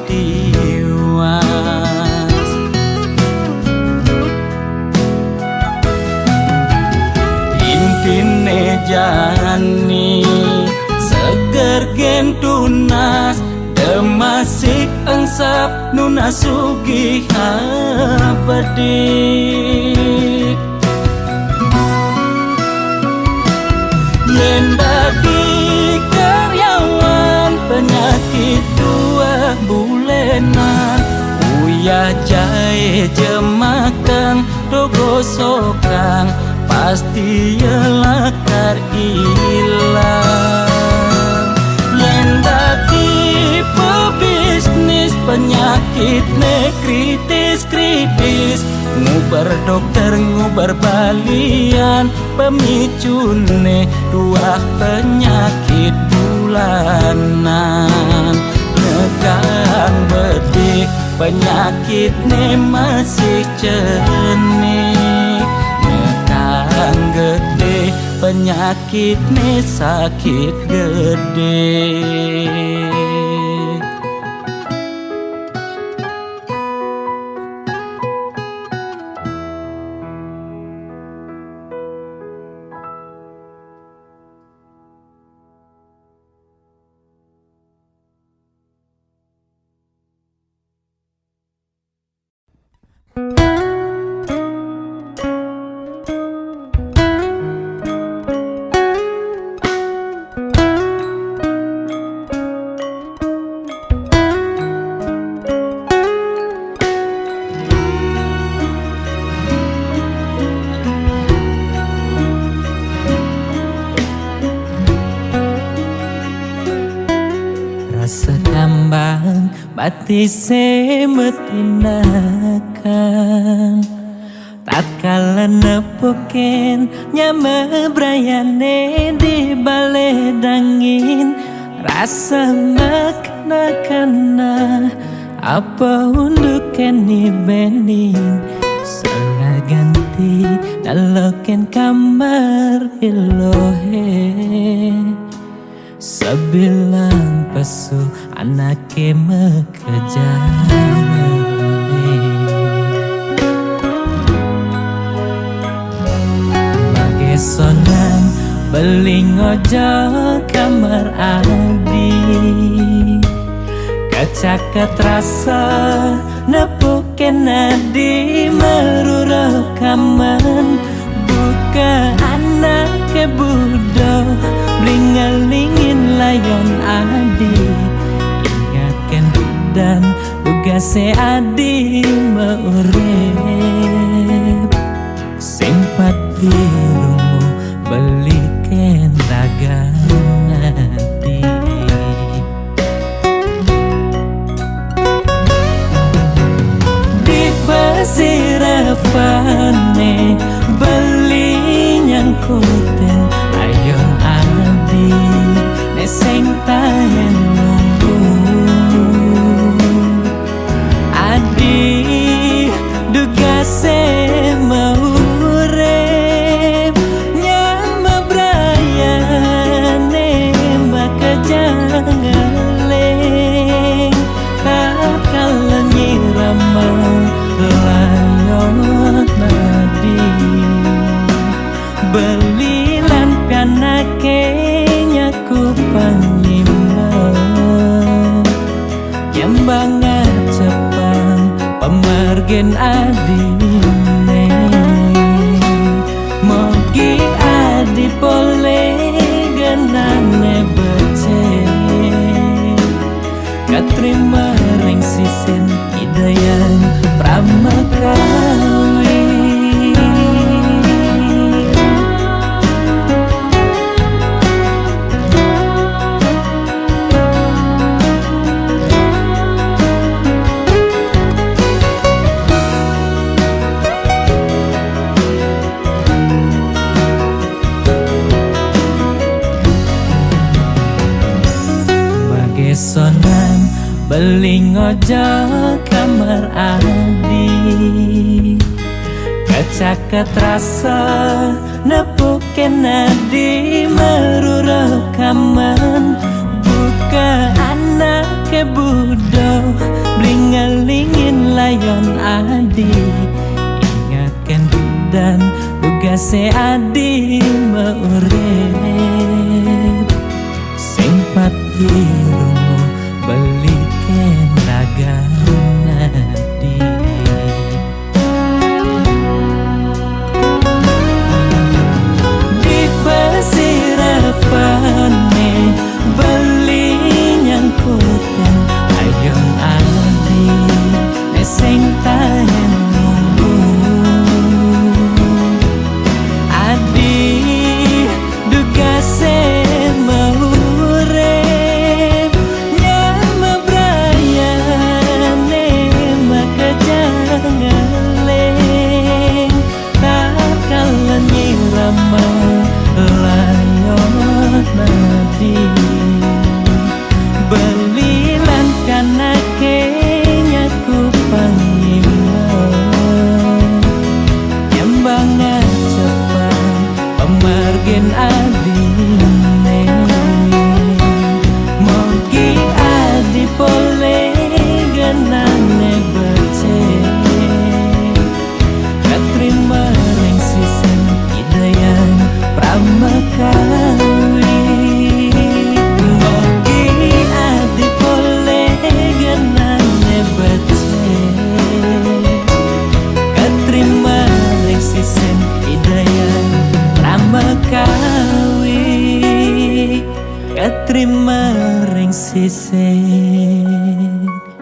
bangsap nuna sugih abadik. Yen dadi karyawan penyakit 2 bulenan, uyah jahe jemakan dogo sokang pasti yelakar ilang. Yen dadi pebisnis penyakit ne kritis, ngubar dokter ngubar balian pemicune 2 penyakit bulanan. Nekang bedik penyakit ne masih cenik, nekang gede penyakit ne sakit gede. Rasa kambang bati semetinakan, tatkala nepoken nyame brayane di bale dangin. Rasa makna-kana apa untuk keni bening, salah ganti daloken kamar ilohe. Sebilang pesu anake mekejane, magesonan beli ngojo kamar adi, kacaket rasa nepuken adi meruro kaman. Buka anake budo blingelingin layon adi, ingatkan dan tugase adi meurep. Simpati rumu beliken ragan adi, di pasirapane beli nyangkuten ayon adi neseng tahen nunggu. Adi dugase maurep nyama brayane maka jangaleng, takal nyirama layon adi. Belilan pianake nyaku panglima, nyembanga cepang pemargen adine. Mogi adi pole genane becek, katrima ring sisen hidayan pramakawi. Sonan beli ngojo kamar adi, kacaket rasa nepuken adi meruro kaman. Buka anake budo blingelingin layon adi, ingatkan dan tugase adi meurep. Simpati rumu beliken raga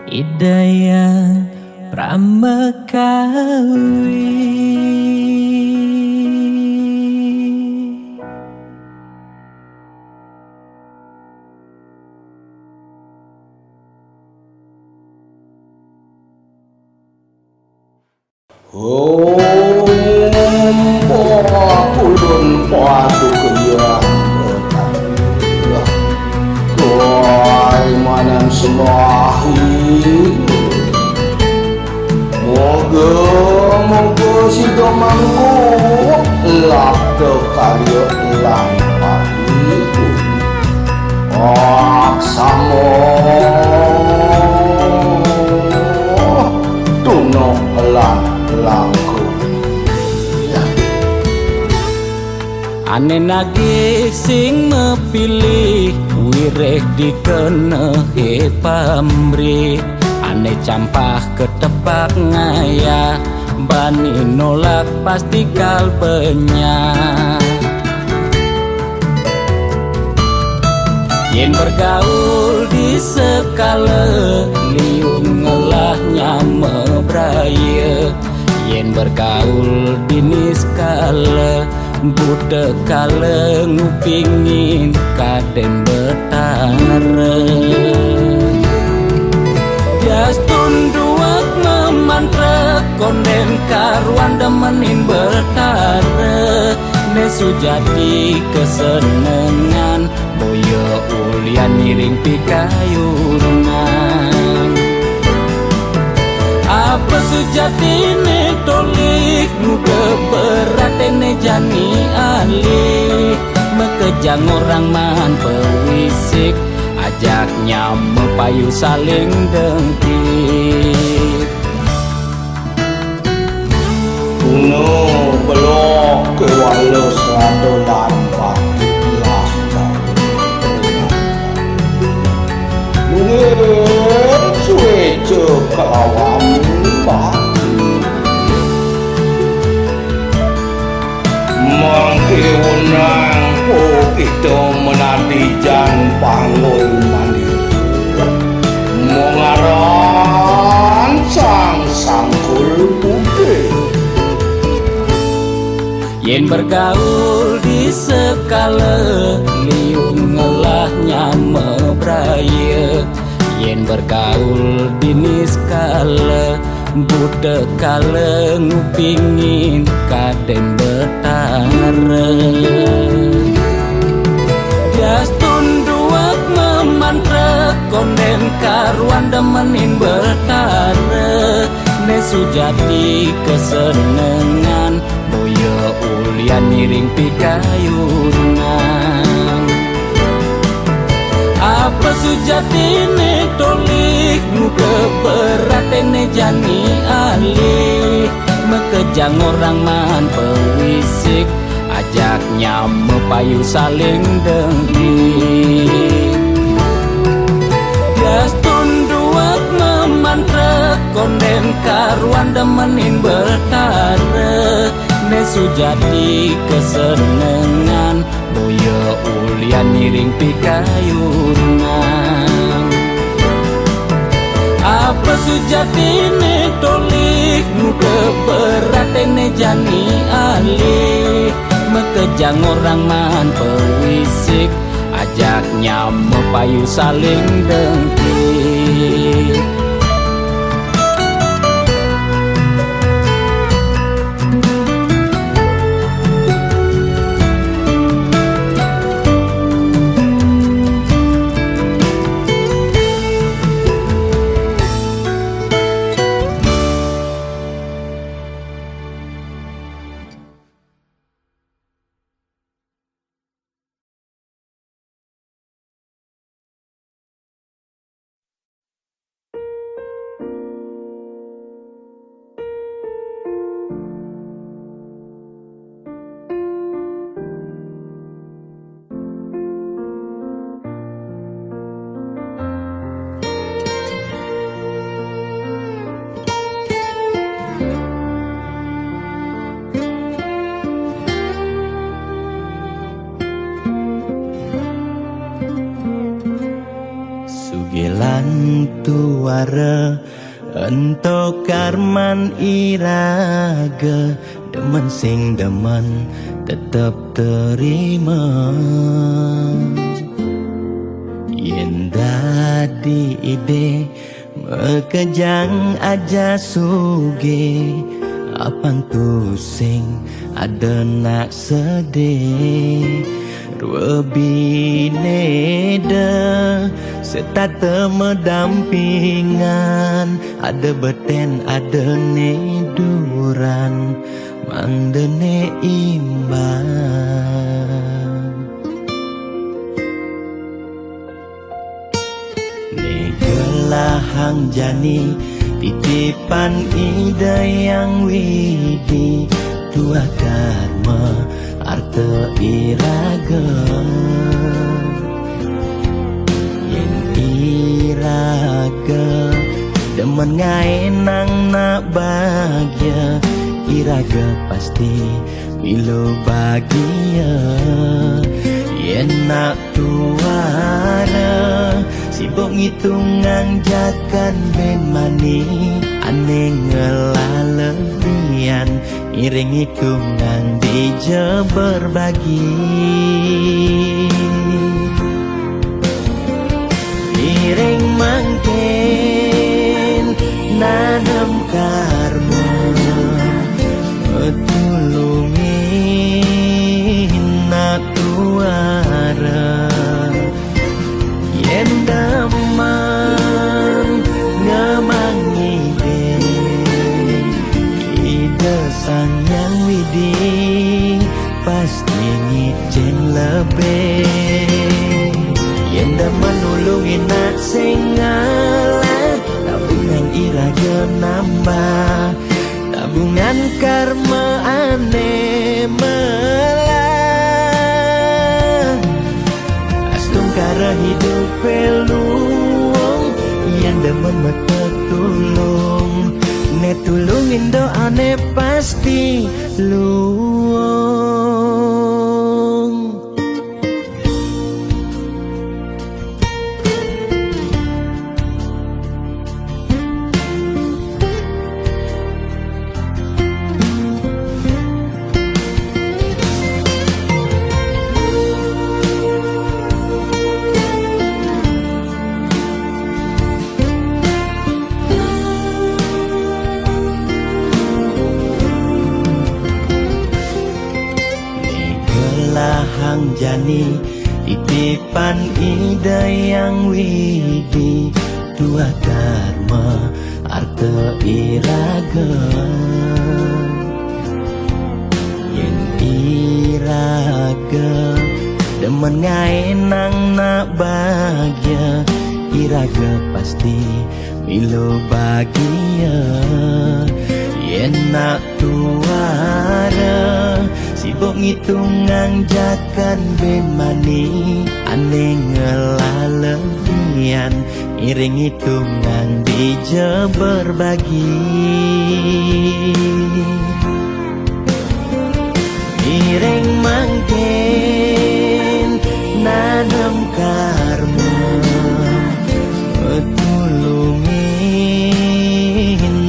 Hidayah Pramekawi. Ulun padu kaya Tuai manan semahi Moga si domangku Lap karya lampari Aksamo Tunok langku Ane nagih sing mepilih wireh dikenehi pamrih Ane campah ketepak ngaya bani nolak pasti kalpenya Yen bergaul di sekala liung ngelahnya mebraya Yen bergaul di niskala Buddha kala ngupingin kaden betara Jastun duak memantra konden karuan demenin betara Nesu jadi kesenengan boyo ulian miring pikayunan Apa sujatine tolik muda beratene jani alih Mekejang orang man pewisik ajaknya mepayu saling dengkit Kuno belok ke walau selado lambat Mungkin suwe kelawam Mengkiunang kita menadijan panggul mandi Mengaran sangkul bukit Yen bergaul di sekala liung ngelahnya mebraya Yen bergaul di niskala Buddha kala ngupingin kaden betara Jastun duak memantra konden karuan demenin betara Nesu jadi kesenengan boyo ulian miring pikayunan Apa sujatine tolik muka beratene jani alih Mekejang orang man pewisik ajaknya mepayu saling dengkit Jastun duak memantra konden karuan demenin betara Nesu jadi kesenengan boyo ulian miring pikayunan Apa sujatine tolik muka beratene jani alih Mekejang orang man pewisik ajaknya mepayu saling dengkit tuara ento karman iraga demen sing demen tetep terima yen dadi ide mekejang aja suge apang tu sing ada nak sedih dua bineda serta medampingan ada beten ada neduran mandene imbang negelahang jani titipan ide yang widi dua karma arta iraga yen iraga demen ngaenang nak bahagia iraga pasti milo bahagia yen nak tuara sibuk ngitungan jakan ben mani aneh ngelalebian iring hitungan dija berbagi iring mangken nanam karma tulungin nak tuara yen daman ngamangi ide sang yang widi pasti ngicen lebih yen daman nulungin nak sing ngalah tabungan iraga nambah tabungan karma aneh melah astung kara hidup peluang yang demen mata tulung ne tulungin doane pasti luang hang jani titipan ide yang widi dua karma arta iraga yen iraga demen ngaenang nak bahagia iraga pasti milo bahagia yen nak tuara sibuk ngitungan jakan ben mani aneh ngelalebian iring hitungan dija berbagi iring mangken nanam karma tulungin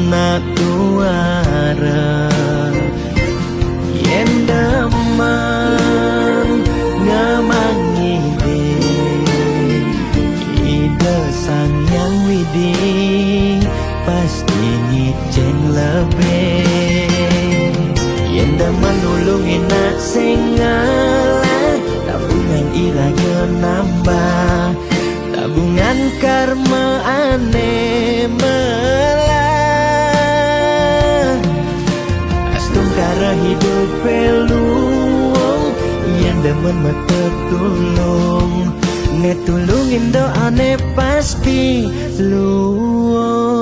nak tuara yen daman ngamangi ide sang yang widi pasti ngicen lebih yen daman nulungin nak sing ngalah tabungan iraga nambah tabungan karma aneh melah astung kara hidup peluang yang demen mata tulung ne tulungin doane pasti luang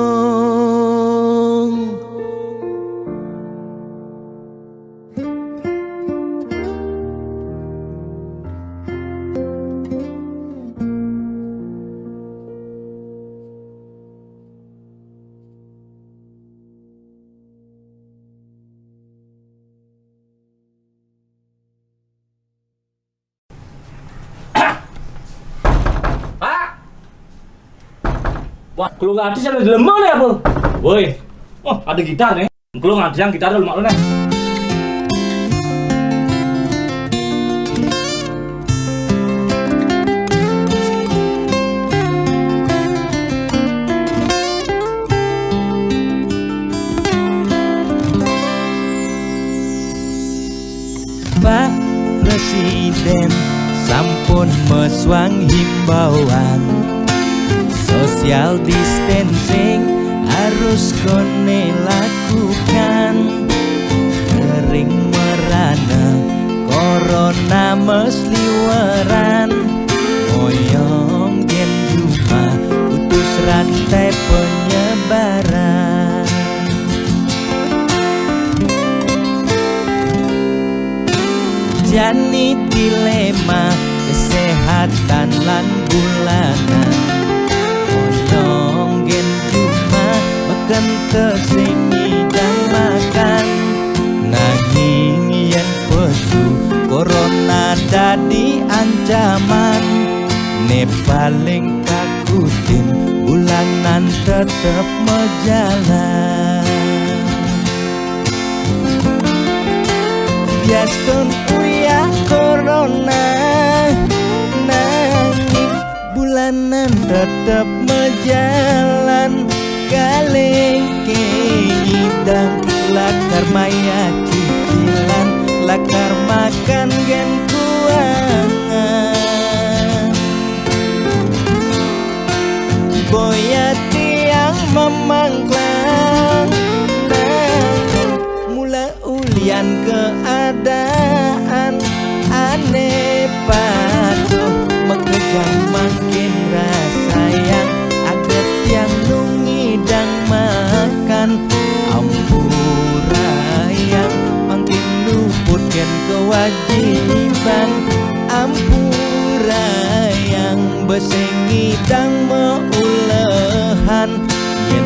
Wah, kalau nggak ada ada lemah nih apa? Woi, oh ada gitar nih. Kalau nggak ada yang gitar lemah lu nih. Pak Presiden sampun meswang himbauan social distancing harus kone lakukan. Kering merana corona mesliweran, moyong gen juma putus rantai penyebaran. Jani dilema kesehatan lan bulanan, moyong gen cuma meken tesingi dan makan. Nanging yen pesu corona dadi ancaman, ne paling takutin bulanan tetep mejalan. Biastun uya corona, nanging bulanan tetep mejalan. Kaleng keidang lakar maya cicilan, lakar makan gen kuangan. Boya tiang memangklang, mula ulian keadaan aneh patuh mekejang makin rasayang aget yang nungidang makan. Ampurayang makin luput gen kewajiban, ampurayang besengidang meulehan. Yen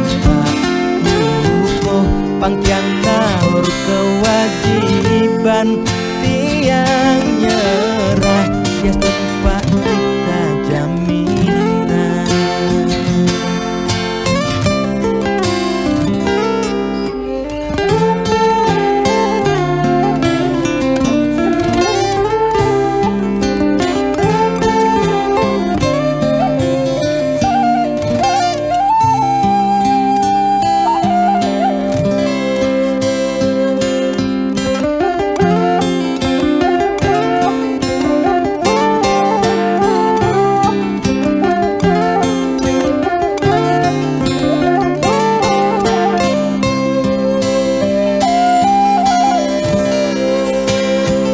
pangkyang ngawur kewajiban, tiang nyerah ya tempat kita jaminan.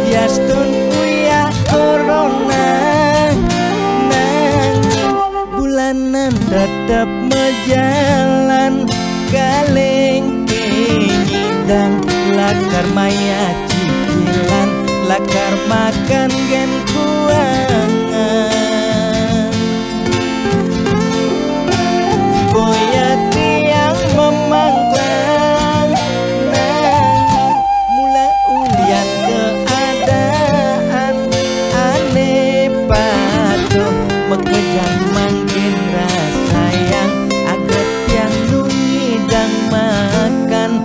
Biastun uya corona, nang bulanan tetep mejalan. Kaleng kenyidang lakar maya cicilan, lakar makan gen kuangan. Boya tiang memangklang, nang mula ulian keadaan aneh patuh mekejang makin rasayang aget yang nungidang makan.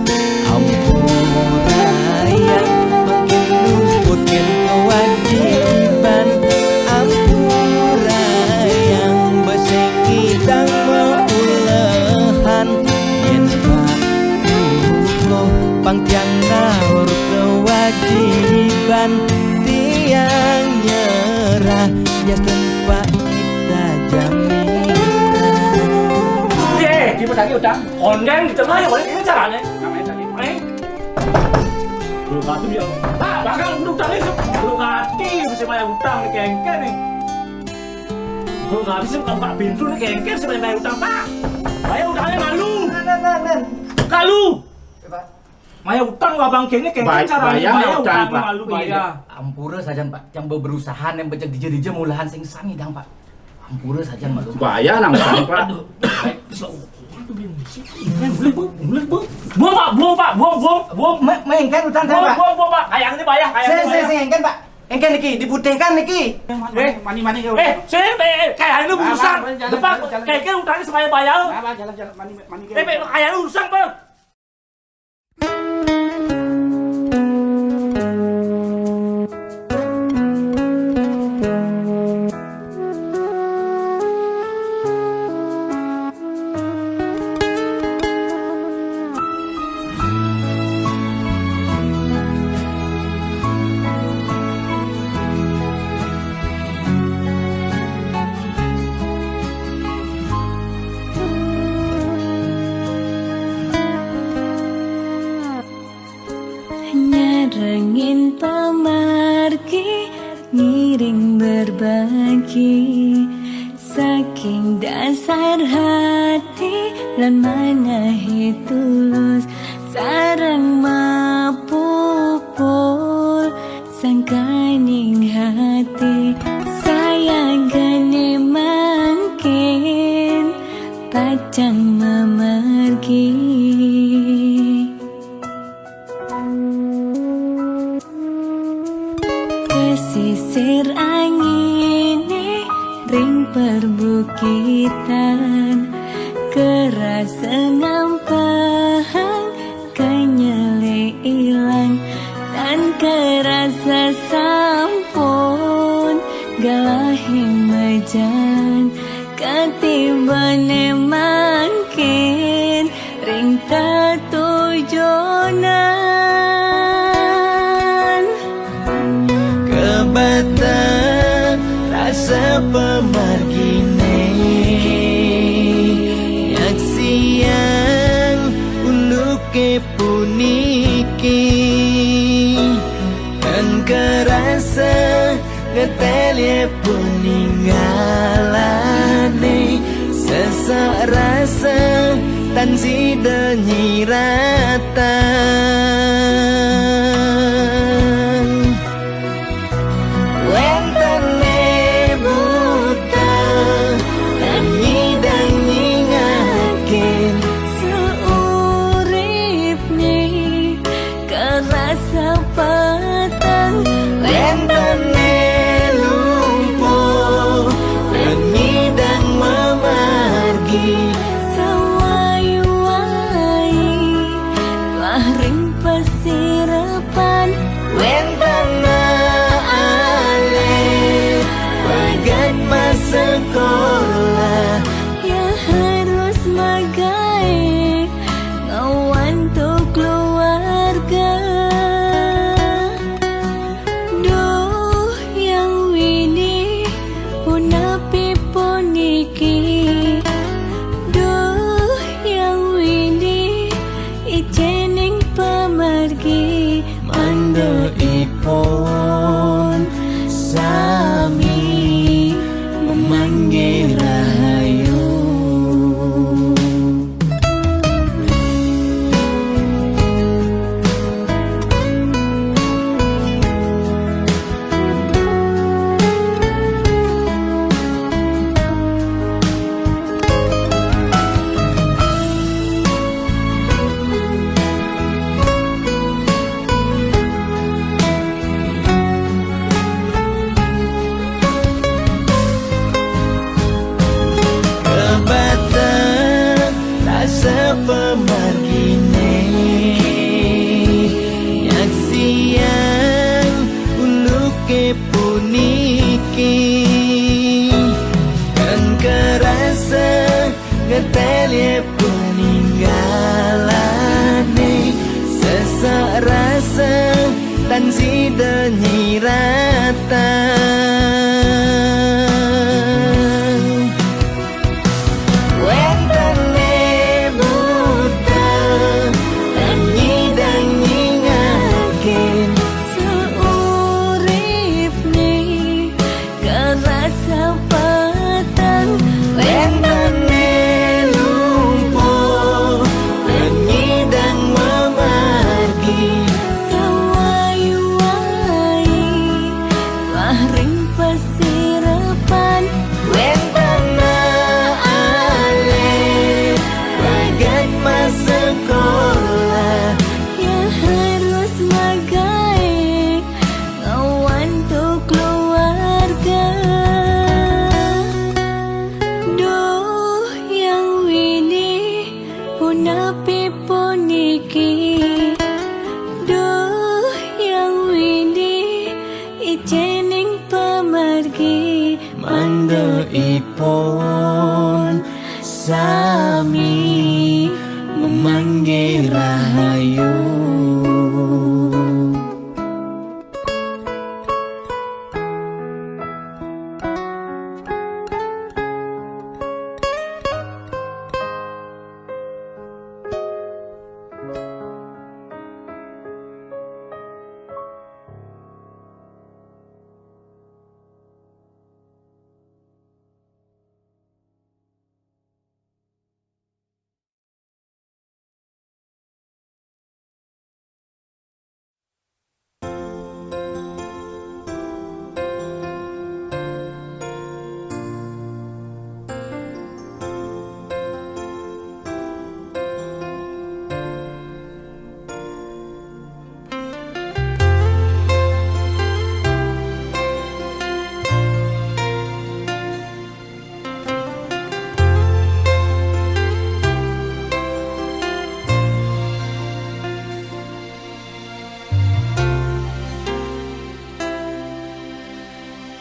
Ampurayang makin luput gen kewajiban, ampurayang besengidang meulehan. Yen patuh pangkyang ngawur kewajiban, tiang nyerah ya tempat kita jaminan. Ye, gimana lagi utang? Konten di tengah ya boleh ini caranya. Namanya tadi, belum hati dia. Bahkan utang itu belum hati bisa bayar utang nih kengken nih. Belum hati sih bukan Pak Bintu nih kengken sih bayar utang Pak. Bayar utangnya malu. Kalu. Maya utang abang kene kengken caranya bayar utang malu bayar. Ampura saja Pak, yang berusaha yang becek dije mulahan sing sami dang Pak. Ampura saja malu. Bayar nang Pak. Buang Pak. Mengengken utang kan Pak. Buang Pak. Kayang ini bayar. Saya engken Pak. Engke niki diputihkan niki. Mani sih kayak ini urusan. Depan kayak utangnya supaya bayar. Jalan mani Kayak ini urusan, Bang. Nyarengin pemargi, ngiring berbagi, saking dasar hati lan manahi tulus, sareng mapupul sangkaning hati, sayang gani mangkin pacang memargi. Pesisir angin ring perbukitan, kerasa ngampang kenyele ilang, dan kerasa sampun galahing majan, ketibane mangkin ring tatujonan. Kebatang rasa pemargine, yaksian uluke puniki, dan kerasa ngetelye peninggalane, sesak rasa tan sida nyiratan. Wentane buta dan nyidang nyingakin, Seurip nih kerasa petang, wentane lumpuh dan nyidang memargi, sawai-wai telah ring pesirapan, wentana ale bagat masa sekolah. ya harus magai ngawan tuh keluarga. Duh yang wini punapi puniki, duh yang wini ijening pemargi, Mandoipun sami memanggil rahayu. Kebatang rasa pemargine, yaksian uluke puniki, dan kerasa ngetelye peninggalane, sesak rasa tan sida nyiratan. Wentane buta dan nyidang nyingakin, seurip nih kerasa petang, wentane lumpuh dan nyidang memargi, sawai-wai telah ring punapi puniki duh yang wini ijening pemargi Mando ipun sami memanggil rahayu.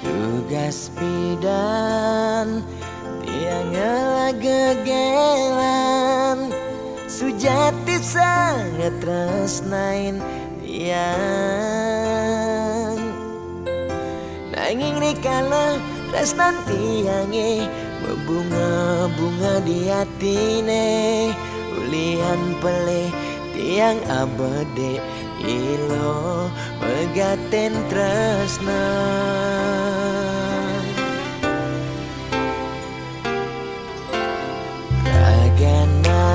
Tugas bidan tiang gegelan sujati sangat tresnain tiang nanging rikala tresnan tiange berbunga-bunga di hatine ulian pelih tiang abade ilo megaten tresna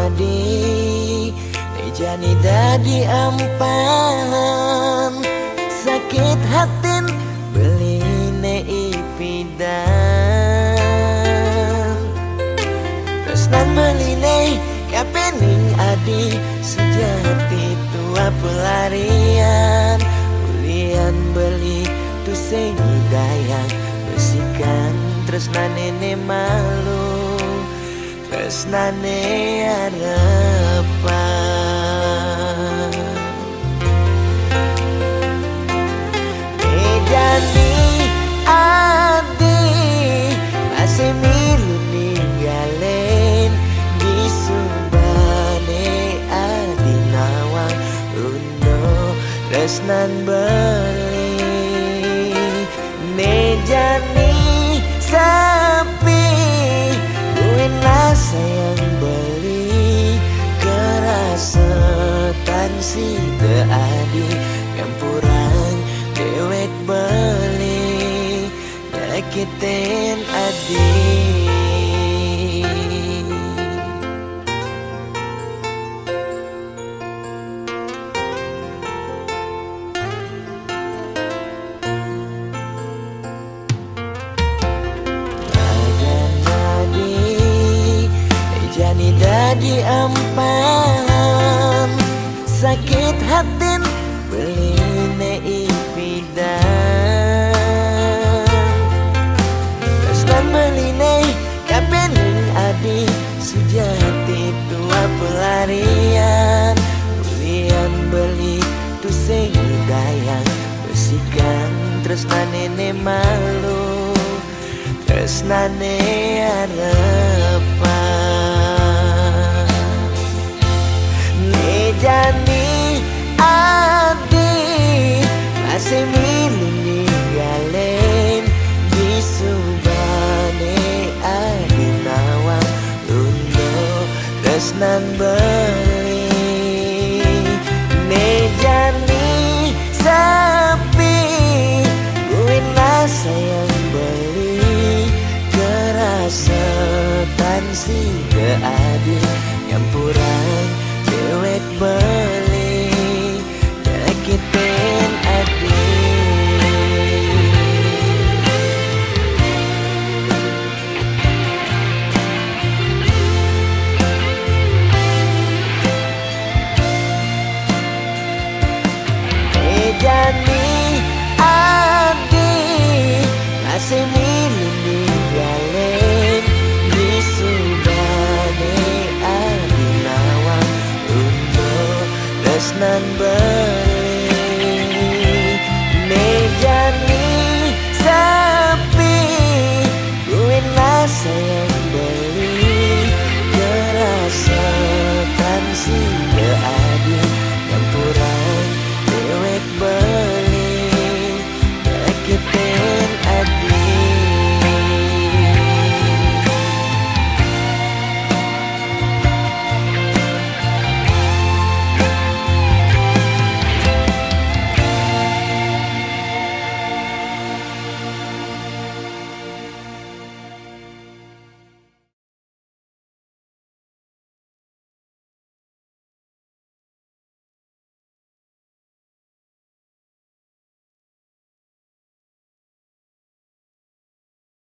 nadi jani dadi ampahan sakit hatin beline ipidan tresnan beline kapening adi sejati tua pelarian ulian beli tu sing dayang besikan tresnan nene malu tresnane harapan Mejani adi masih milu ninggalen di subane adi nawang uno tresnan beli Mejani sapi sayang beli kerasetan si teadi Ngampuran dewek beli nyakitin adi dadi ampahan sakit hatin beline ipidan tresnan beline kapening adi sujati tua pelarian ulian beli tu sing dayang besikan tresnan nene malu tresnane harapan Jani adi masih milu ninggalen di subane adi nawang uno tresnan beli Nejani sapi buinlah sayang beli kerasetan si keadi ngampuran dewek beli nyakitin adi nan